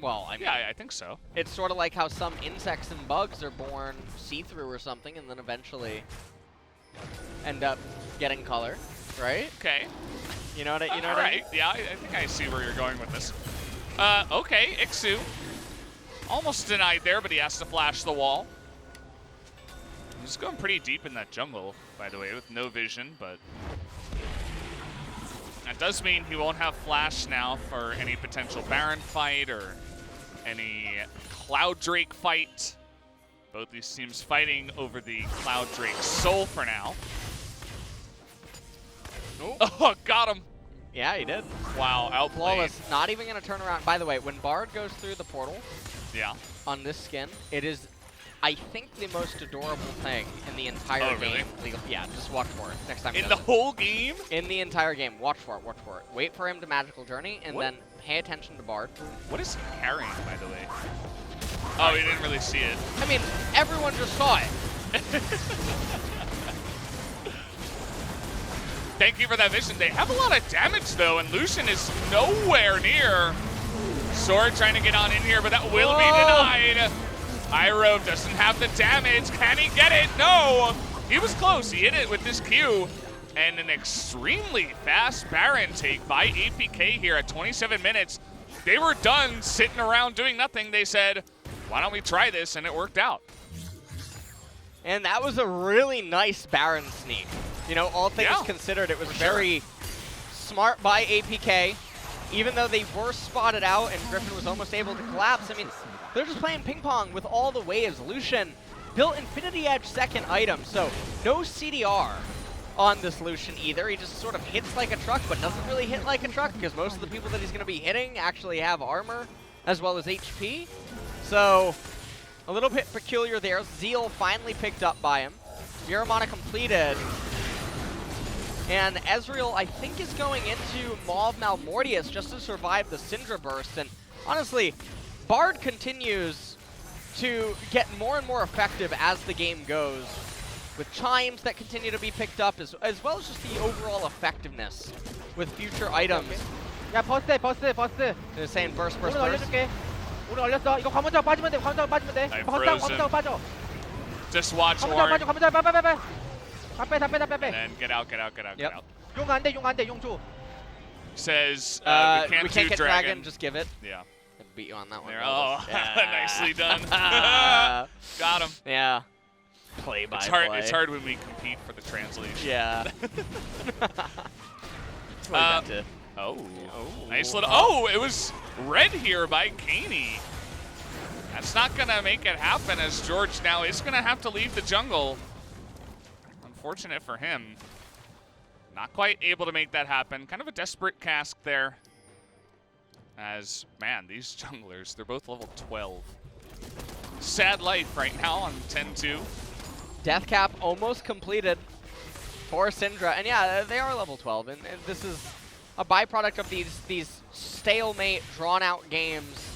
Well, I mean, yeah, I think so. It's sort of like how some insects and bugs are born see-through or something and then eventually end up getting color, right? Okay. You know what I Right. mean? Yeah, I think I see where you're going with this. Okay, Ixu. Almost denied there, but he has to flash the wall. He's going pretty deep in that jungle, by the way, with no vision, but that does mean he won't have flash now for any potential Baron fight or any Cloud Drake fight. Both these teams fighting over the Cloud Drake soul for now. Oh, got him. Yeah, he did. Wow, outplayed. Flawless. Not even going to turn around. By the way, when Bard goes through the portal on this skin, it is, I think, the most adorable thing in the entire game. Really? Yeah, just watch for it next time. In the whole game? In the entire game. Watch for it, watch for it. Wait for him to Magical Journey, and then pay attention to Bard. What is he carrying, by the way? Oh, he didn't really see it. I mean, everyone just saw it. Thank you for that vision. They have a lot of damage, though, and Lucian is nowhere near. Sword trying to get on in here, but that will be denied. Iroh doesn't have the damage. Can he get it? No. He was close. He hit it with this Q. And an extremely fast Baron take by APK here at 27 minutes. They were done sitting around doing nothing. They said, why don't we try this? And it worked out. And that was a really nice Baron sneak. You know, all things considered, it was very smart by APK. Even though they were spotted out and Griffin was almost able to collapse, I mean, they're just playing ping pong with all the waves. Lucian built Infinity Edge second item, so no CDR on this Lucian either. He just sort of hits like a truck, but doesn't really hit like a truck because most of the people that he's going to be hitting actually have armor as well as HP. So a little bit peculiar there. Zeal finally picked up by him. Miramana completed. And Ezreal, I think, is going into Mauve Malmortius just to survive the Syndra burst. And honestly, Bard continues to get more and more effective as the game goes, with chimes that continue to be picked up, as well as just the overall effectiveness with future items. 야 버스 They're saying burst, burst, 오늘 burst. 올려줄게. 오늘 올렸어. 이거 관문장 빠지면 돼. 관문장 빠지면 돼. 관문장 빠져. Just watch 관문장 Warren. 빠져. 관문장 빨빨빨빨. 다 빼. And then get out. 용 안 돼. 용 안 돼. 용 줘. Says, we can't do get dragon. Just give it. Yeah. I beat you on that one. There, oh, nicely done. Got him. Yeah. Play by it's hard. play. It's hard when we compete for the translation. Yeah. Nice little. Oh, it was red here by Kaney. That's not gonna make it happen, as George now is gonna have to leave the jungle. Unfortunate for him. Not quite able to make that happen. Kind of a desperate cask there. As, man, these junglers, they're both level 12. Sad life right now on 10-2. Death cap almost completed for Syndra. And yeah, they are level 12. And this is a byproduct of these stalemate, drawn-out games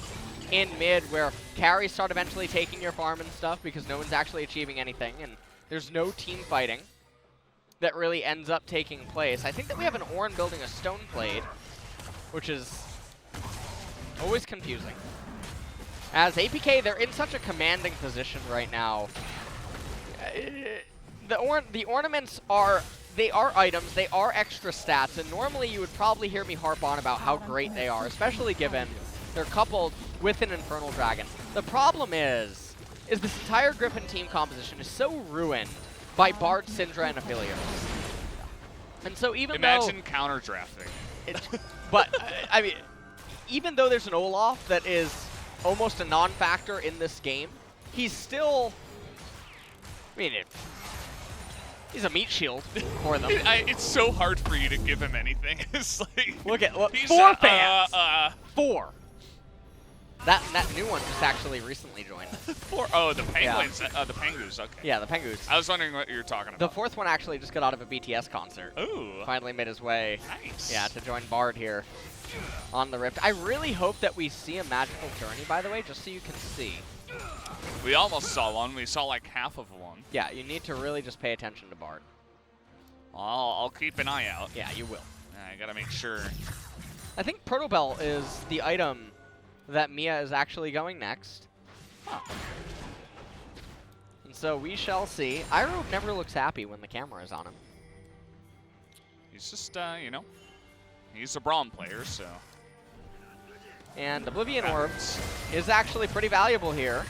in mid where carries start eventually taking your farm and stuff because no one's actually achieving anything. And there's no team fighting that really ends up taking place. I think that we have an Ornn building a stone blade, which is always confusing. As APK, they're in such a commanding position right now. The ornaments are items, they are extra stats, and normally you would probably hear me harp on about how great they are, especially given they're coupled with an Infernal Dragon. The problem is this entire Griffin team composition is so ruined by Bard, Syndra, and Aphelios. And so even Imagine counter drafting. But, I mean, even though there's an Olaf that is almost a non-factor in this game, he's still, I mean, he's a meat shield for them. It's so hard for you to give him anything. It's like, Look, 4 fans. 4. That new one just actually recently joined. 4. Oh, the penguins. Yeah. The penguins. Okay. Yeah, the penguins. I was wondering what you were talking about. The 4th one actually just got out of a BTS concert. Ooh. Finally made his way. Nice. Yeah, to join Bard here on the Rift. I really hope that we see a magical journey, by the way, just so you can see. We almost saw one. We saw like half of one. Yeah, you need to really just pay attention to Bard. I'll keep an eye out. Yeah, you will. I gotta make sure. I think Protobell is the item that Mia is actually going next. Huh. And so we shall see. Iroh never looks happy when the camera is on him. He's just, you know, he's a Braum player, so. And Oblivion Orb is actually pretty valuable here.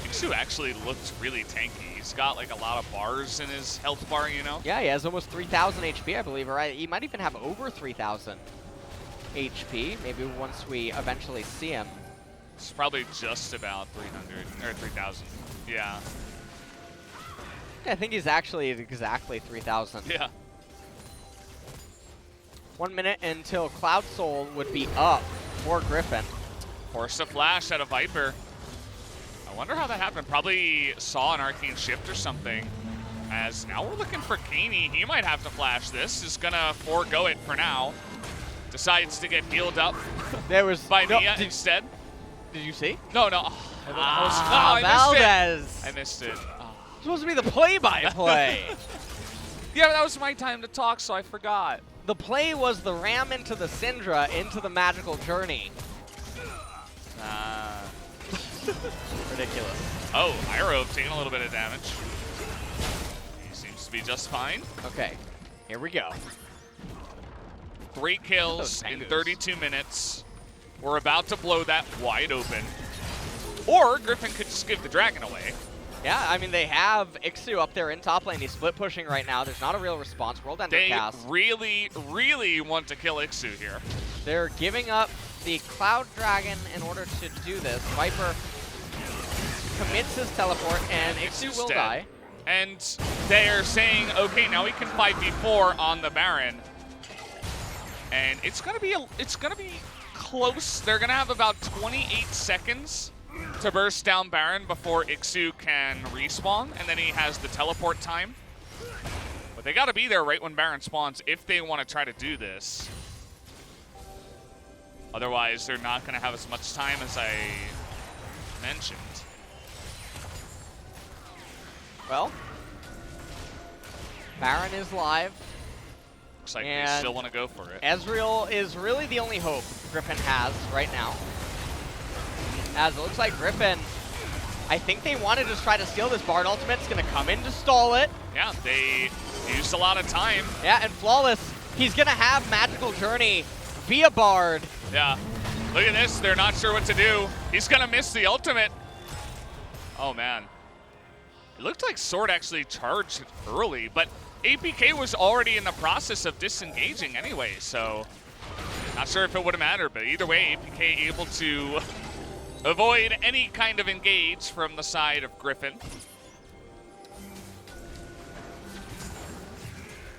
Iksu actually looks really tanky. He's got like a lot of bars in his health bar, you know? Yeah, he has almost 3,000 HP, I believe, or he might even have over 3,000 HP, maybe once we eventually see him. It's probably just about 300, or 3,000. Yeah. I think he's actually at exactly 3,000. Yeah. 1 minute until Cloud Soul would be up for Griffin. Forced a flash out of Viper. I wonder how that happened. Probably saw an arcane shift or something. As now we're looking for Kaney. He might have to flash this. Is gonna forego it for now. Decides to get healed up There was by Mia instead. Did you see? No. Valdez. I missed it. Supposed to be the play-by-play. Yeah, that was my time to talk, so I forgot. The play was the ram into the Syndra into the magical journey. Ridiculous. Oh, Iroh taking a little bit of damage. He seems to be just fine. Okay, here we go. 3 kills in 32 minutes. We're about to blow that wide open. Or Griffin could just give the dragon away. Yeah, I mean, they have Iksu up there in top lane. He's split pushing right now. There's not a real response. World Ender They cast. really want to kill Iksu here. They're giving up the Cloud Dragon in order to do this. Viper commits his teleport, and Iksu will dead. die. And they're saying, okay, now we can 5v4 on the Baron. And it's gonna be close. They're gonna have about 28 seconds to burst down Baron before Iksu can respawn, and then he has the teleport time. But they gotta be there right when Baron spawns if they want to try to do this. Otherwise, they're not gonna have as much time as I mentioned. Well, Baron is live. Looks like they And still want to go for it. Ezreal is really the only hope Griffin has right now. As it looks like Griffin, I think they want to just try to steal this Bard ultimate. It's going to come in to stall it. Yeah, they used a lot of time. Yeah, and Flawless, he's going to have Magical Journey via Bard. Yeah. Look at this. They're not sure what to do. He's going to miss the ultimate. Oh, man. It looked like Sword actually charged early, but APK was already in the process of disengaging anyway, so not sure if it would have mattered, but either way, APK able to avoid any kind of engage from the side of Griffin.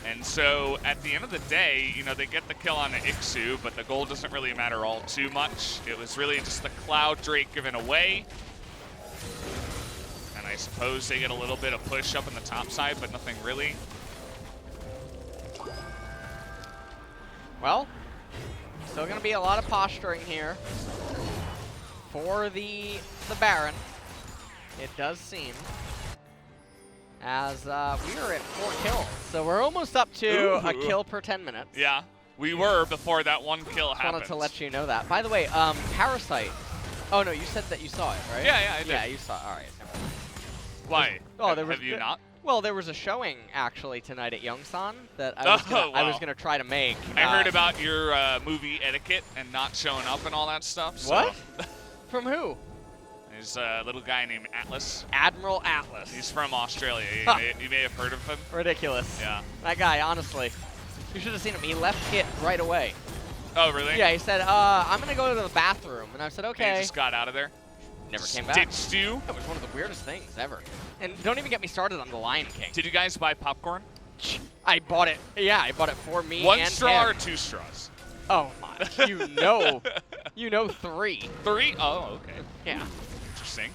And so at the end of the day, you know, they get the kill on Iksu, but the goal doesn't really matter all too much. It was really just the Cloud Drake given away. And I suppose they get a little bit of push up in the top side, but nothing really. Well, still going to be a lot of posturing here for the Baron. It does seem. As we are at 4 kills. So we're almost up to a kill per 10 minutes. Yeah, we were before that one kill happened. Wanted to let you know that. By the way, Parasite. Oh, no, you said that you saw it, right? Yeah, I did. Yeah, you saw it. All right. Why? Oh, there was, have you not? Well, there was a showing actually tonight at Youngsan that I was gonna try to make. I heard about your movie etiquette and not showing up and all that stuff. So. What? From who? There's a little guy named Atlas. Admiral Atlas. He's from Australia. You may have heard of him. Ridiculous. Yeah. That guy, honestly. You should have seen him. He left it right away. Oh, really? Yeah, he said, I'm going to go to the bathroom. And I said, okay. And he just got out of there? Never came back. Ditched you? It was one of the weirdest things ever. And don't even get me started on the Lion King. Did you guys buy popcorn? I bought it. Yeah, I bought it for me One and straw him. or 2 straws? Oh my, you know 3. 3? Oh, okay. Yeah. Interesting.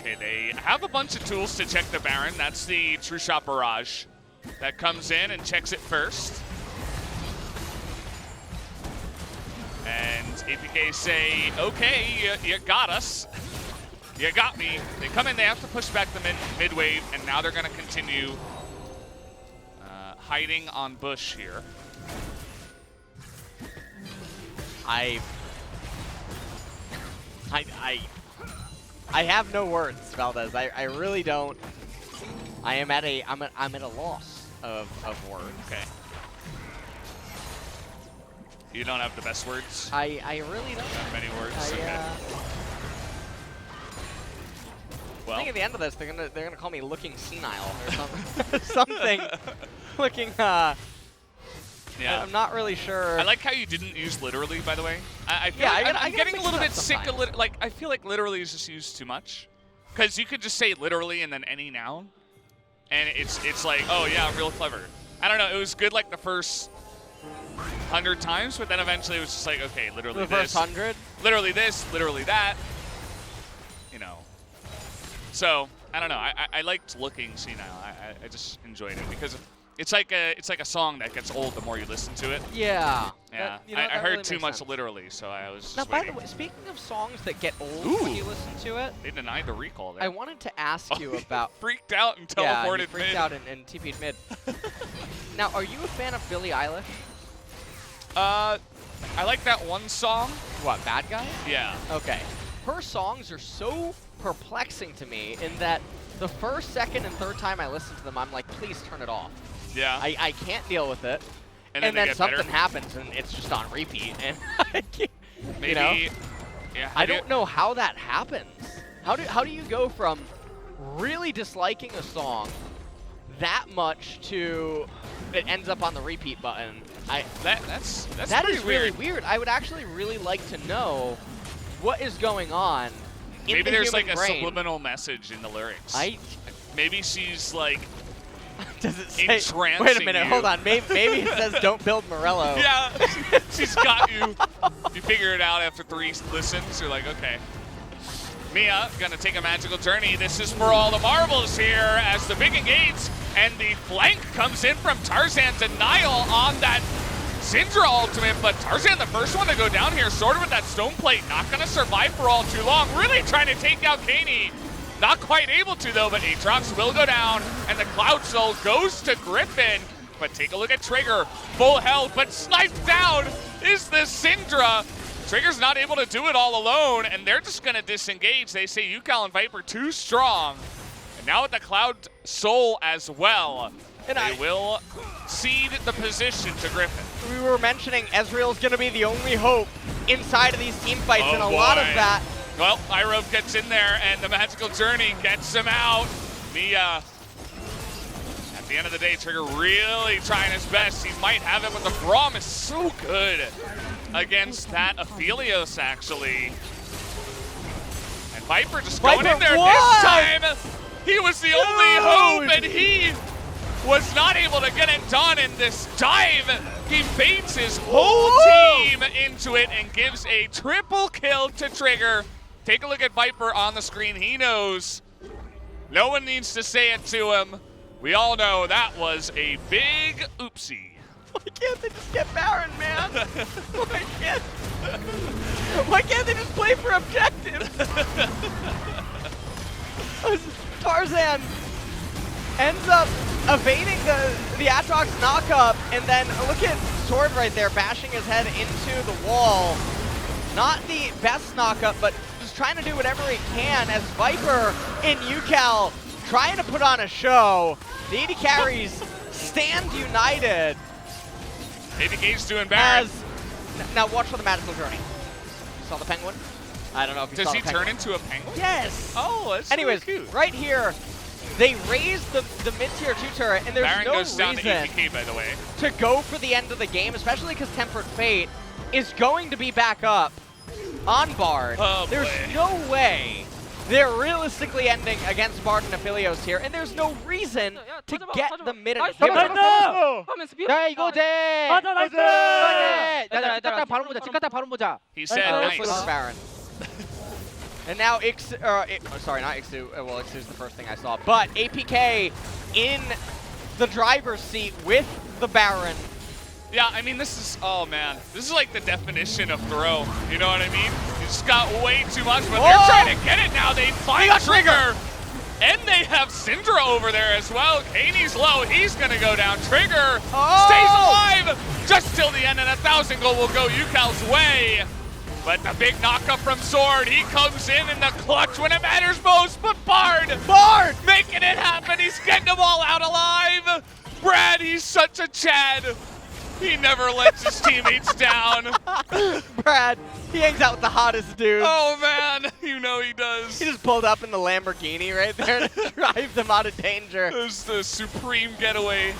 Okay, they have a bunch of tools to check the Baron. That's the True Shot Barrage that comes in and checks it first. And APK say, okay, you got us. You got me. They come in, they have to push back the mid wave, and now they're going to continue hiding on Bush here. I have no words, Valdez. I really don't. I'm at a loss of words. Okay. You don't have the best words? I really don't have many words. I think at the end of this, they're gonna call me looking senile or something. Something. Looking. Yeah. I'm not really sure. I like how you didn't use literally, by the way. I feel yeah, like I'm getting a little bit sick sometimes. of like I feel like literally is just used too much. Because you could just say literally and then any noun, and it's like, oh yeah, real clever. I don't know. It was good like the first 100 times, but then eventually it was just like, okay, literally the first 100, literally this, literally that. You know. So I don't know. I liked looking senile. I just enjoyed it because it's like a song that gets old the more you listen to it. Yeah. Yeah. That, I heard really too makes much sense. literally, so I was just Now, by waiting. the way, speaking of songs that get old Ooh. when you listen to it, They denied the recall there. I wanted to ask you about. Freaked out and Yeah, teleported he freaked mid. out and TP'd mid. Now, are you a fan of Billie Eilish? I like that one song. What, Bad Guy? Yeah. Okay. Her songs are so perplexing to me in that the first, second, and third time I listen to them, I'm like, please turn it off. Yeah. I can't deal with it. and then they get something better. happens and it's just on repeat. And I can't, Maybe. you know? Yeah. I don't know how that happens. How do you go from really disliking a song that much to it ends up on the repeat button? That's That pretty is really weird. weird. I would actually really like to know what is going on in Maybe the there's like human a brain. subliminal message in the lyrics. I Maybe she's like does it say? entrancing Wait a minute, you. hold on. Maybe it says don't build Morello. Yeah, she's got you. You figure it out after 3 listens. You're like, okay. Mia, gonna take a magical journey. This is for all the marbles here as the big engage, and the flank comes in from Tarzan. Denial on that Syndra ultimate, but Tarzan the first one to go down here, sorted with that stone plate. Not gonna survive for all too long. Really trying to take out Kaney. Not quite able to though, but Aatrox will go down, and the Cloud Soul goes to Griffin. But take a look at Trigger, full health, but sniped down is the Syndra. Trigger's not able to do it all alone, and they're just gonna disengage. They say Yukal and Viper too strong. And now with the Cloud Soul as well, And they will cede the position to Griffin. We were mentioning Ezreal's going to be the only hope inside of these team fights, Oh, and a lot of boy. that. Well, Iroh gets in there, and the magical journey gets him out. Mia, at the end of the day, Trigger really trying his best. He might have it, but the Braum is so good against that Aphelios, actually. And Viper just going in there this time. He was the only hope, and he was not able to get it done in this dive. He baits his whole team into it and gives a triple kill to Trigger. Take a look at Viper on the screen. He knows. No one needs to say it to him. We all know that was a big oopsie. Why can't they just get Baron, man? Why can't they just play for objective? Tarzan ends up evading the Aatrox knockup, and then look at Sword right there bashing his head into the wall. Not the best knockup, but just trying to do whatever he can as Viper and Yukal trying to put on a show. The AD carries stand united. APK's doing bad. Now watch for the magical journey. Saw the penguin? I don't know if you Does saw he the turn penguin. into a penguin? Yes! Oh, that's Anyways, really cute. right here, they raised the mid-tier 2 turret, and there's Baron no goes down to reason APK, by the way. to go for the end of the game, especially because Tempered Fate is going to be back up on Bard. Oh, There's boy. no way they're realistically ending against Bard and Aphelios here, and there's no reason to get the mid and 잠깐만, pivot. 야 이거 돼. 맞아, 나이스! 야, 집 갔다 바로 보자. 집 갔다 바로 보자. He said Let's nice. look for Baron. And now sorry, not Ixu. Well, Ixu's the first thing I saw, but APK in the driver's seat with the Baron. Yeah, I mean, this is, oh man, this is like the definition of throw. You know what I mean? You just got way too much, but they're trying to get it now. They find Trigger. And they have Syndra over there as well. Kaney's low, he's gonna go down. Trigger stays alive just till the end, and 1,000 gold will go Yukal's way. But the big knockup from Sword, he comes in the clutch when it matters most, but Bard making it happen. He's getting them all out alive. Brad, he's such a Chad. He never lets his teammates down. Brad, he hangs out with the hottest dude. Oh man, you know he does. He just pulled up in the Lamborghini right there to drive them out of danger. It was the supreme getaway.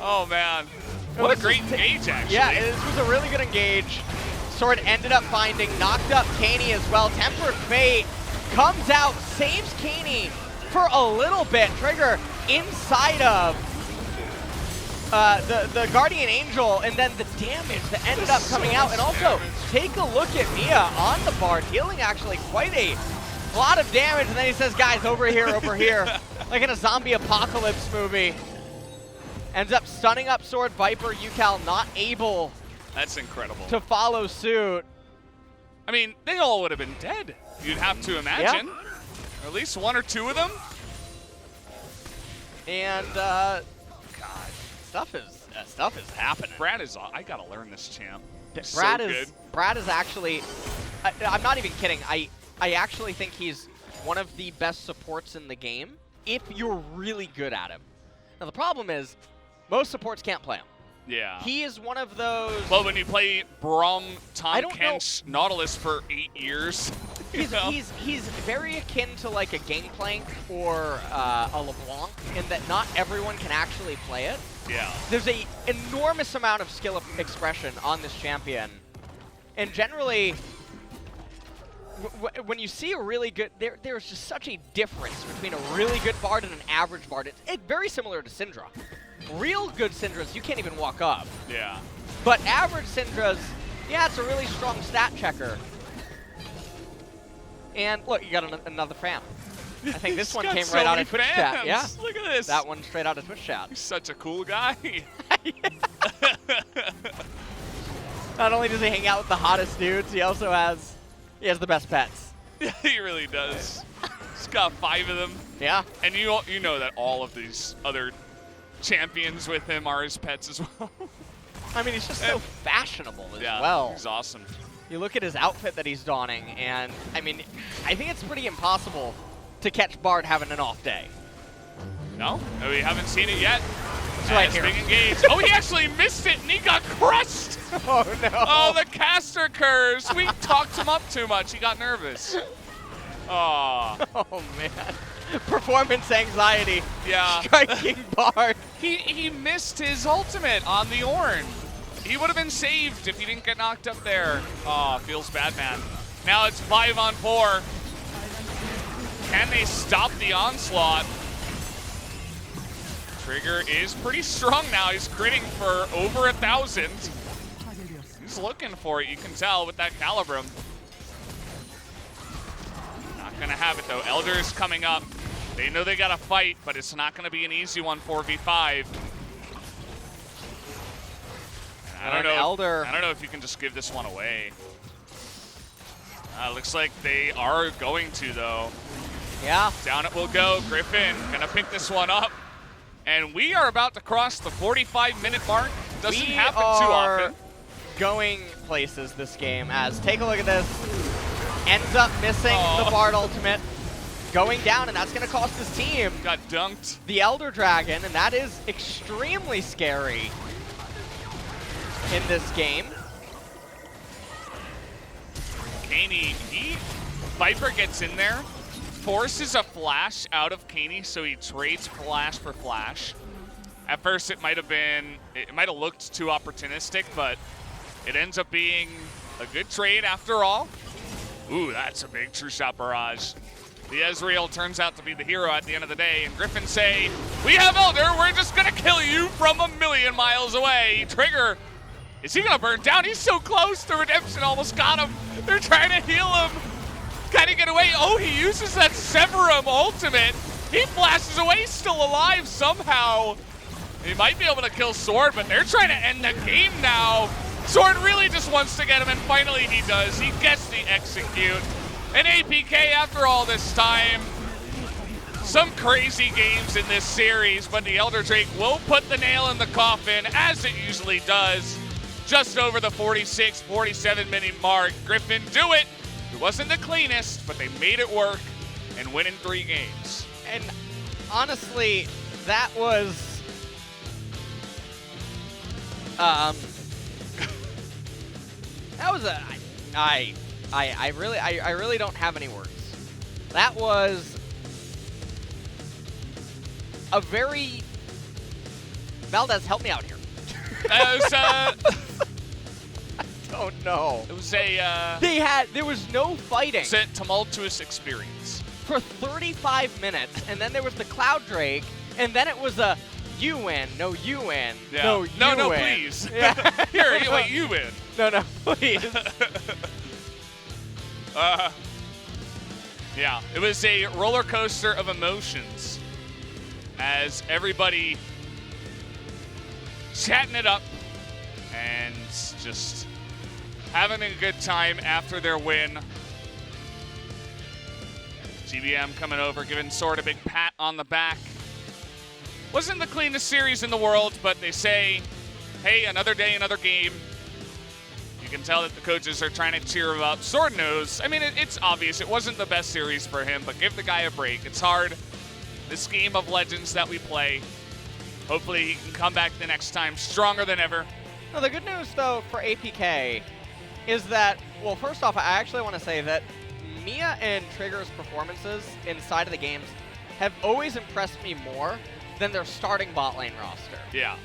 Oh man, what a great engage actually. Yeah, this was a really good engage. Sword ended up finding, knocked up Kaney as well. Tempered Fate comes out, saves Kaney for a little bit. Trigger inside of the Guardian Angel, and then the damage that ended up coming out. And also, take a look at Mia on the Bard, dealing actually quite a lot of damage. And then he says, guys, over here, like in a zombie apocalypse movie. Ends up stunning up Sword. Viper, Yukal not able That's incredible. to follow suit. I mean, they all would have been dead, you'd have to imagine. Or at least one or two of them. And God, stuff is happening. Brad is, I gotta learn this champ. He's Brad so is good. Brad is actually, I'm not even kidding. I actually think he's one of the best supports in the game if you're really good at him. Now the problem is, most supports can't play him. Yeah. He is one of those. Well, when you play Braum, I Tom don't Kench, Nautilus for 8 years, you know? He's very akin to like a Gangplank or a LeBlanc in that not everyone can actually play it. Yeah. There's an enormous amount of skill expression on this champion. And generally, when you see a really good, there's just such a difference between a really good Bard and an average Bard. It's very similar to Syndra. Real good Syndras, you can't even walk up. Yeah. But average Syndras, yeah, it's a really strong stat checker. And look, you got another fan. I think this one came so right out many of Twitch fans. chat. Yeah. Look at this. That one straight out of Twitch chat. He's such a cool guy. Not only does he hang out with the hottest dudes, he also has the best pets. Yeah, he really does. He's got 5 of them. Yeah. And you know that all of these other champions with him are his pets as well. I mean, he's just so fashionable as Yeah, well. he's awesome. You look at his outfit that he's donning, and I mean, I think it's pretty impossible to catch Bard having an off day. No, we haven't seen it yet. It's right As here. big engage. Oh, he actually missed it, and he got crushed. Oh no! Oh, the caster curse. We talked him up too much. He got nervous. Oh, Oh man! Performance anxiety. yeah. Striking Bard. He missed his ultimate on the Ornn. He would have been saved if he didn't get knocked up there. Oh, feels bad, man. Now it's 5 on 4. Can they stop the onslaught? Trigger is pretty strong now. He's critting for over 1,000. He's looking for it, you can tell, with that Calibrum. Not gonna have it though. Elder's coming up. They know they gotta fight, but it's not gonna be an easy one 4v5. I don't know. Elder. I don't know if you can just give this one away. Looks like they are going to though. Yeah. Down it will go. Griffin gonna pick this one up. And we are about to cross the 45-minute mark. Doesn't happen too often. Going places this game, as take a look at this. Ends up missing the Bard ultimate. Going down, and that's going to cost his team Got dunked. the Elder Dragon, and that is extremely scary in this game. Kaney, he Viper gets in there, forces a flash out of Kaney, so he trades flash for flash. At first, it might have looked too opportunistic, but it ends up being a good trade after all. Ooh, that's a big true shot barrage. The Ezreal turns out to be the hero at the end of the day, and Griffin say, "We have Elder, we're just gonna kill you from a million miles away." Trigger, is he gonna burn down? He's so close, the Redemption almost got him. They're trying to heal him. Can he get away? Oh, he uses that Severum ultimate. He flashes away, still alive somehow. He might be able to kill Sword, but they're trying to end the game now. Sword really just wants to get him, and finally he does. He gets the execute. An APK after all this time. Some crazy games in this series, but the Elder Drake will put the nail in the coffin, as it usually does. Just over the 46, 47-minute mark. Griffin do it. It wasn't the cleanest, but they made it work and win in 3 games. And honestly, that was I really don't have any words. That was a very Valdez, help me out here. That was I don't know. it was a There was no fighting it's a tumultuous experience. for 35 minutes, and then there was the Cloud Drake, and then it was a you win, no you win, Yeah. no you no, win. please. Yeah. Here, wait, you win. No, please. Yeah, it was a roller coaster of emotions as everybody chatting it up and just having a good time after their win. GBM coming over, giving Sword a big pat on the back. Wasn't the cleanest series in the world, but they say, hey, another day, another game. You can tell that the coaches are trying to cheer him up. Sword knows. I mean, it's obvious. It wasn't the best series for him, but give the guy a break. It's hard. This game of Legends that we play. Hopefully he can come back the next time stronger than ever. No, the good news, though, for APK is that, well, first off, I actually want to say that Mia and Trigger's performances inside of the games have always impressed me more than their starting bot lane roster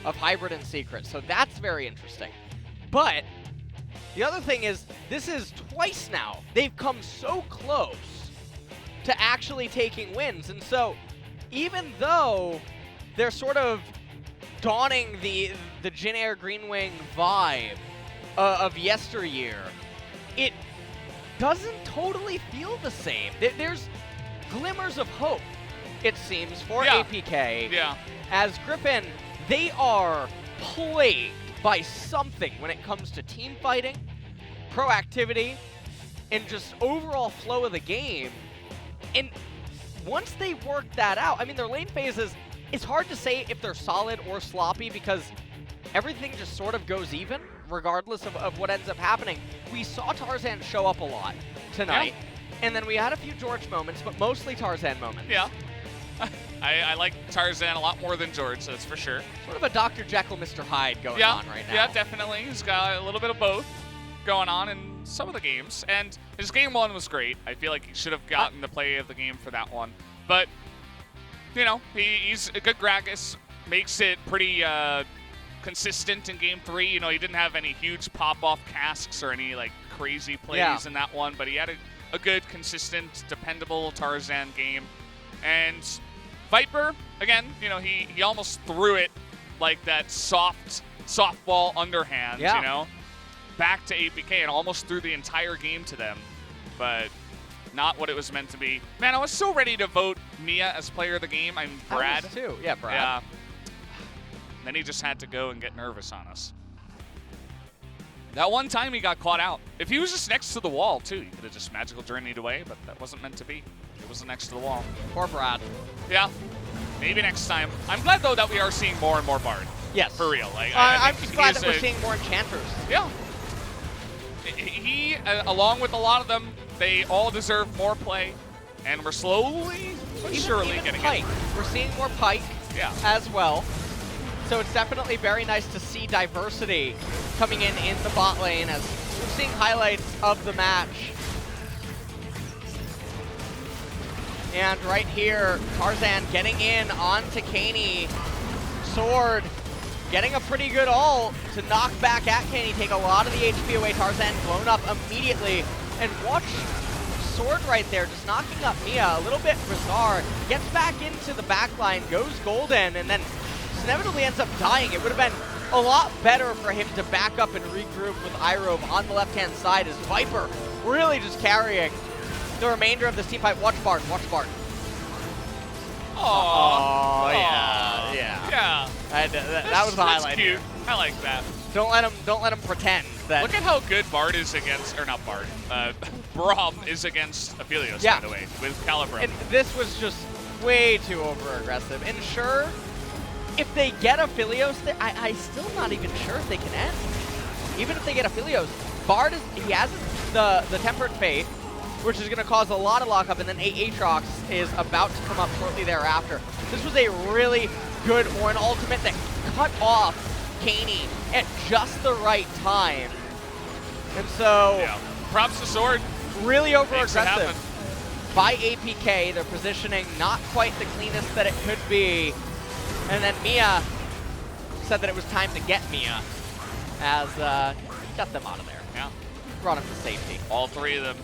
of Hybrid and Secret. So that's very interesting. But the other thing is, this is twice now they've come so close to actually taking wins. And so even though they're sort of donning the Jin Air Greenwing vibe of yesteryear, it doesn't totally feel the same. There's glimmers of hope, it seems, for APK. Yeah. As Griffin, they are plagued by something when it comes to team fighting, proactivity, and just overall flow of the game. And once they work that out, I mean, their lane phases, it's hard to say if they're solid or sloppy because everything just sort of goes even, regardless of what ends up happening. We saw Tarzan show up a lot tonight, and then we had a few George moments, but mostly Tarzan moments. Yeah. I like Tarzan a lot more than George, that's for sure. Sort of a Dr. Jekyll, Mr. Hyde going on right now. Yeah, definitely. He's got a little bit of both going on in some of the games. And his game 1 was great. I feel like he should have gotten the play of the game for that one. But, you know, he's a good Gragas. Makes it pretty consistent in game 3. You know, he didn't have any huge pop-off casks or any, like, crazy plays in that one. But he had a good, consistent, dependable Tarzan game. And Viper, again, you know, he almost threw it like that softball underhand, you know, back to APK and almost threw the entire game to them, but not what it was meant to be. Man, I was so ready to vote Mia as player of the game. I'm Brad. I was too. Yeah, Brad. Yeah. Then he just had to go and get nervous on us. That one time he got caught out. If he was just next to the wall, too, he could have just magical journeyed away, but that wasn't meant to be. It wasn't next to the wall. Poor Brad. Yeah. Maybe next time. I'm glad, though, that we are seeing more and more Bard. Yes. For real. Like, I'm just glad that we're seeing more Enchanters. Yeah. He, along with a lot of them, they all deserve more play, and we're slowly but surely getting Pike. it. We're seeing more Pike as well. So it's definitely very nice to see diversity coming in the bot lane as we're seeing highlights of the match. And right here, Tarzan getting in onto Kaney. Sword getting a pretty good ult to knock back at Kaney, take a lot of the HP away. Tarzan blown up immediately. And watch Sword right there, just knocking up Mia. A little bit bizarre. Gets back into the backline, goes golden, and then inevitably ends up dying. It would have been a lot better for him to back up and regroup with Irobe on the left-hand side as Viper really just carrying the remainder of this team fight. Watch Bard, watch Bard. Oh, yeah. Yeah. That was the highlight. That's cute. Here. I like that. Don't let him pretend that. Look at how good Bard is against, or not Bard, Braum is against Aphelios, Yeah. by the way, with Calibrum. And this was just way too over-aggressive. And sure, if they get Aphelios, I still not even sure if they can end. Even if they get Aphelios, Bard he has the Tempered Fate, which is going to cause a lot of lockup, and then Aatrox is about to come up shortly thereafter. This was a really good Ornn ultimate that cut off Kaney at just the right time. And so, yeah. Props to Sword. really Makes it over-aggressive happen. by APK. Their positioning not quite the cleanest that it could be. And then Mia said that it was time to get Mia as got them out of there. Yeah. Brought him to safety. All three of them.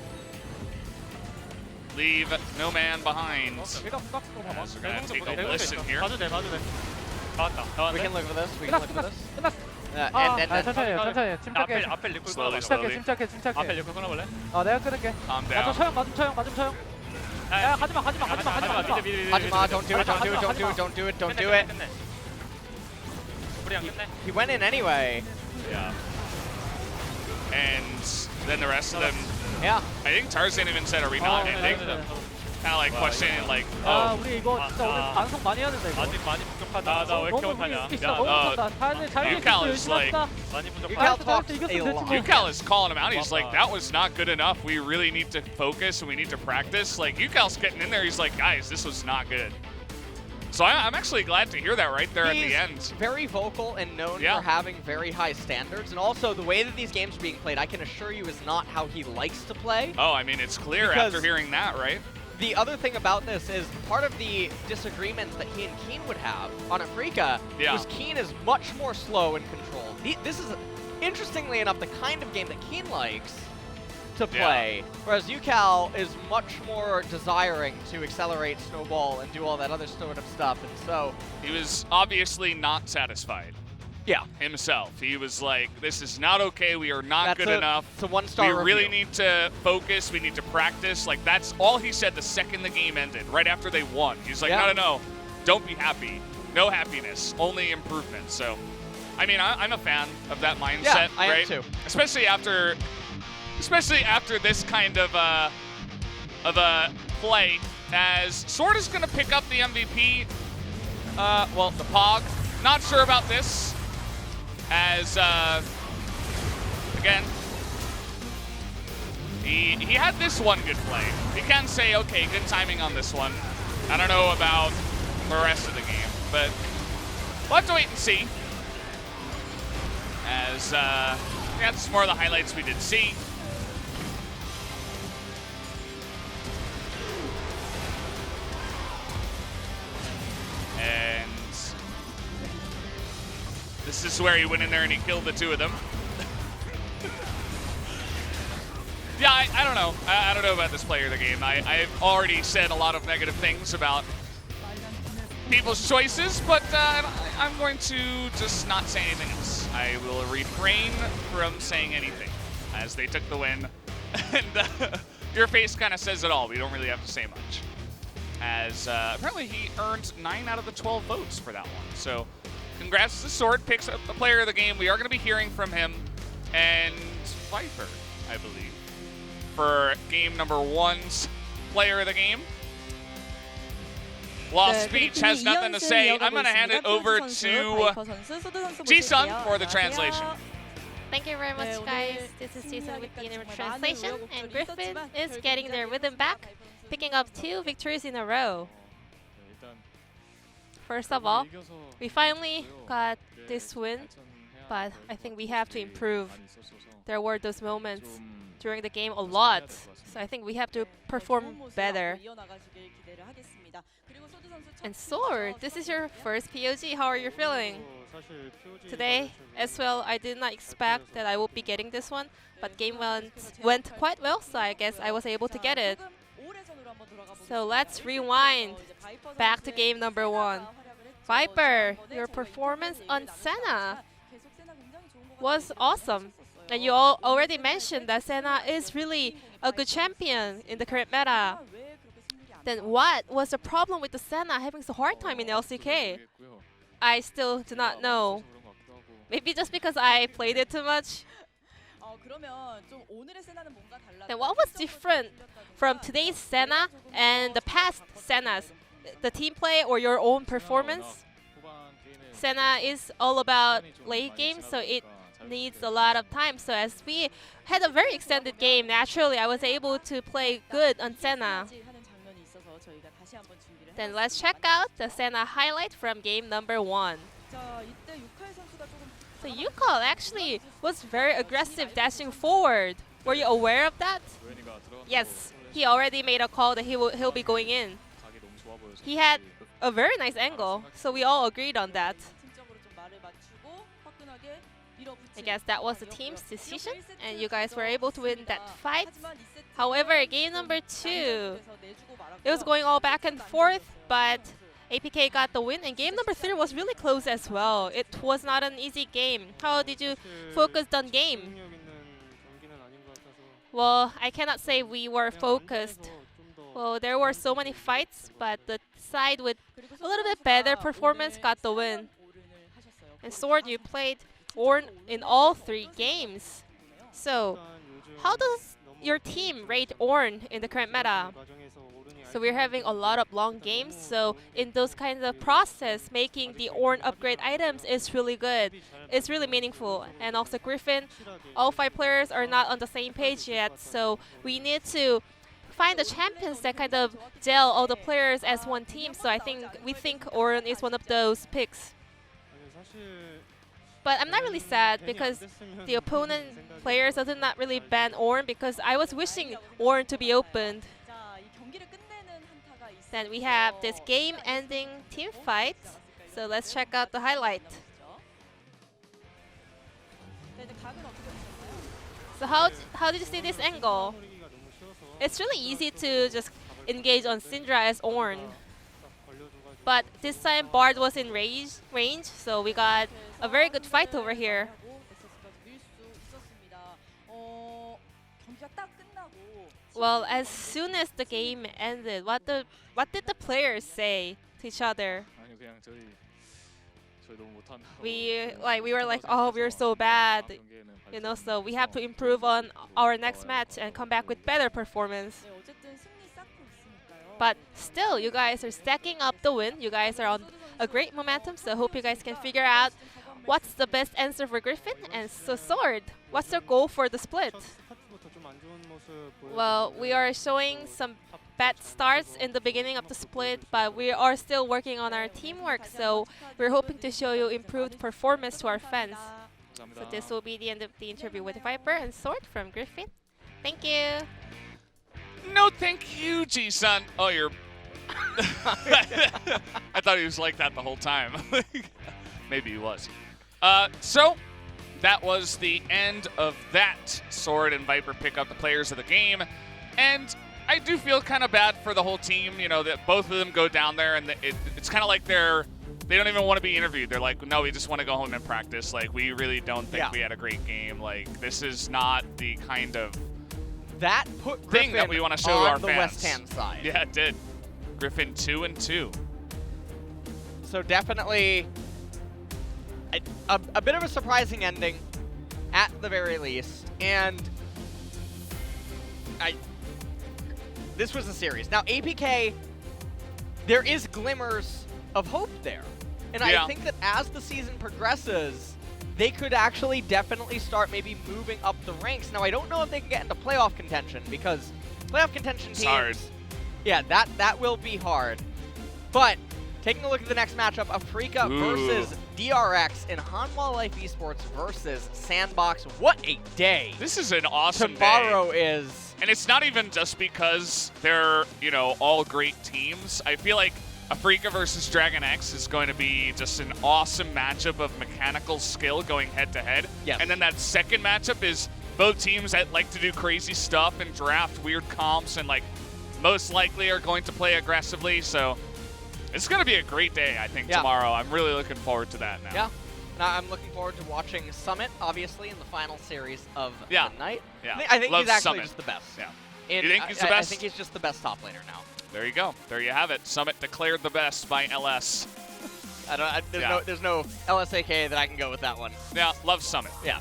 Leave no man behind. 얘가 부각도 봐봐. So we're gonna take a listen here. 봐도 돼. 나왔다. We can look for this. We can look for this. 끝났어. And 천천히. 침착해. 앞에 리콜 Slowly, 끊어볼래? slowly. 침착해. 앞에 리콜 끊어볼래? 내가 끊을게. Calm 맞아 down. 처형, 맞음 처형. 야, 가지마. Hajima, don't do it. Don't do it. 끝내. 우리랑 끝내. He went in anyway. Yeah. And then the rest of them, Yeah. I think Tarzan even said, are we not ending? Kind of like questioning, like, 아, oh, 우리 이거 진짜 오늘 방송 많이 해야 된다 이거. 아직 많이 부족하다. 나 왜 이렇게 너무 못하냐? 진짜 야, 너무 나- 못한다. 다들 잘 Yukal 이겼어. is 열심히 like- 합시다. 많이 부족하다. Yukal talks 이겼으면 a 됐지 lot. 뭐. Yukal is calling him out. He's like, that was not good enough. We really need to focus and we need to practice. Like, Yukal's getting in there. He's like, guys, this was not good. So I'm actually glad to hear that right there at the end. Very vocal and known Yeah. for having very high standards. And also, the way that these games are being played, I can assure you, is not how he likes to play. Oh, I mean, it's clear Because- after hearing that, right? The other thing about this is part of the disagreements that he and Keen would have on Afrika Yeah. was Keen is much more slow and controlled. This is, interestingly enough, the kind of game that Keen likes to play, whereas Yukal is much more desiring to accelerate, snowball, and do all that other sort of stuff. And so, He was obviously not satisfied yeah, himself. He was like, this is not okay. We are not good enough. It's a one-star We review. really need to focus. We need to practice. Like, that's all he said the second the game ended, right after they won. He's like, Yeah. no. Don't be happy. No happiness. Only improvement. So, I mean, I'm a fan of that mindset, Yeah, I am right? too. Especially after this kind of a play, as Sword is going to pick up the MVP. Well, the Pog. Not sure about this. As, again, he had this one good play. You can say, okay, good timing on this one. I don't know about the rest of the game, but we'll have to wait and see. As, that's more of the highlights we did see. And this is where he went in there and he killed the two of them. Yeah, I don't know. I don't know about this player of the game. I've already said a lot of negative things about people's choices, but I'm going to just not say anything else. I will refrain from saying anything as they took the win. And your face kind of says it all. We don't really have to say much. As apparently he earned 9 out of the 12 votes for that one. So congrats to Sword, picks up the player of the game. We are going to be hearing from him and Viper, I believe, for game number 1's player of the game. Lost Speech has nothing to say. I'm going to hand it over to Ji-sun for the translation. Thank you very much, guys. This is Jason with the Universal Translation, and Griffin is getting their rhythm back, picking up 2 victories in a row. First of all, we finally got this win but I think we have to improve. There were those moments during the game a lot, so I think we have to perform better. And Sword, this is your first POG. How are you feeling? Today, as well, I did not expect that I would be getting this one, but game went quite well, so I guess I was able to get it. So let's rewind back to game number 1. Viper, your performance on Senna was awesome. And you all already mentioned that Senna is really a good champion in the current meta. Then what was the problem with the Senna having so hard time in LCK? I still do not know. Maybe just because I played it too much? Then what was different from today's Senna and the past Sennas? The team play or your own performance? Senna is all about late game, so it needs a lot of time. So as we had a very extended game, naturally I was able to play good on Senna. Then let's check out the Senna highlight from game number 1. So Yukol actually was very aggressive dashing forward. Were you aware of that? Yes, he already made a call that he'll be going in. He had a very nice angle, so we all agreed on that. I guess that was the team's decision, and you guys were able to win that fight. However, game number 2, it was going all back and forth, but APK got the win, and game number 3 was really close as well. It was not an easy game. How did you focus on game? Well, I cannot say we were focused. Well, there were so many fights, but the side with a little bit better performance got the win. And Sword, you played Ornn in all 3 games. So, how does your team rate Ornn in the current meta? So we're having a lot of long games, so in those kinds of process, making the Ornn upgrade items is really good. It's really meaningful. And also Griffin, all 5 players are not on the same page yet, so we need to find the champions that kind of gel all the players as one team. So we think Ornn is one of those picks. But I'm not really sad because the opponent players did not really ban Ornn, because I was wishing Ornn to be opened. Then we have this game-ending team fight. So let's check out the highlight. So how did you see this angle? It's really easy to just engage on Syndra as Ornn. But this time Bard was in range, so we got a very good fight over here. Well, as soon as the game ended, what did the players say to each other? We were like, oh, we're so bad, you know. So we have to improve on our next match and come back with better performance. But still, you guys are stacking up the win. You guys are on a great momentum. So I hope you guys can figure out what's the best answer for Griffin. And so Sword, what's their goal for the split? Well, we are showing some bad starts in the beginning of the split, but we are still working on our teamwork, so we're hoping to show you improved performance to our fans. So this will be the end of the interview with Viper and Sword from Griffin. Thank you. No, thank you, G-Sun. Oh, you're... I thought he was like that the whole time. Maybe he was. So... that was the end of that. Sword and Viper pick up the players of the game. And I do feel kind of bad for the whole team, you know, that both of them go down there and it's kind of like they don't even want to be interviewed. They're like, no, we just want to go home and practice. Like, we really don't think we had a great game. Like, this is not the kind of that put Griffin thing that we want to show to our the fans. West-hand side. Yeah, it did. Griffin 2-2. So definitely a bit of a surprising ending, at the very least, and this was a series. Now APK, there is glimmers of hope there, and I think that as the season progresses, they could actually definitely start maybe moving up the ranks. Now I don't know if they can get into playoff contention, because playoff contention teams, hard. Yeah, that will be hard. But taking a look at the next matchup, Afrika versus DRX and Hanwha Life Esports versus Sandbox. What a day! This is an awesome Tomorrow day. is. And it's not even just because they're, you know, all great teams. I feel like Afrika versus Dragon X is going to be just an awesome matchup of mechanical skill going head-to-head. Yes. And then that second matchup is both teams that like to do crazy stuff and draft weird comps and, like, most likely are going to play aggressively. So it's going to be a great day, I think, tomorrow. I'm really looking forward to that now. Yeah. Now I'm looking forward to watching Summit, obviously, in the final series of the night. Yeah. I think Love he's actually Summit. just the best. Yeah. You think he's the best? I think he's just the best top laner now. There you go. There you have it. Summit declared the best by LS. There's no LSAK that I can go with that one. Yeah, love Summit. Yeah.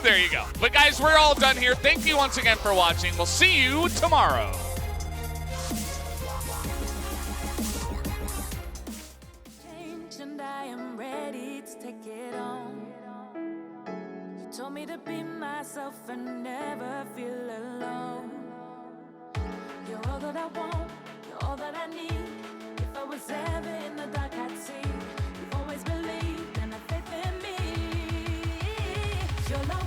There you go. But guys, we're all done here. Thank you once again for watching. We'll see you tomorrow. And I am ready to take it on. You told me to be myself and never feel alone. You're all that I want, you're all that I need. If I was ever in the dark, I'd see. You've always believed and have faith in me. Your love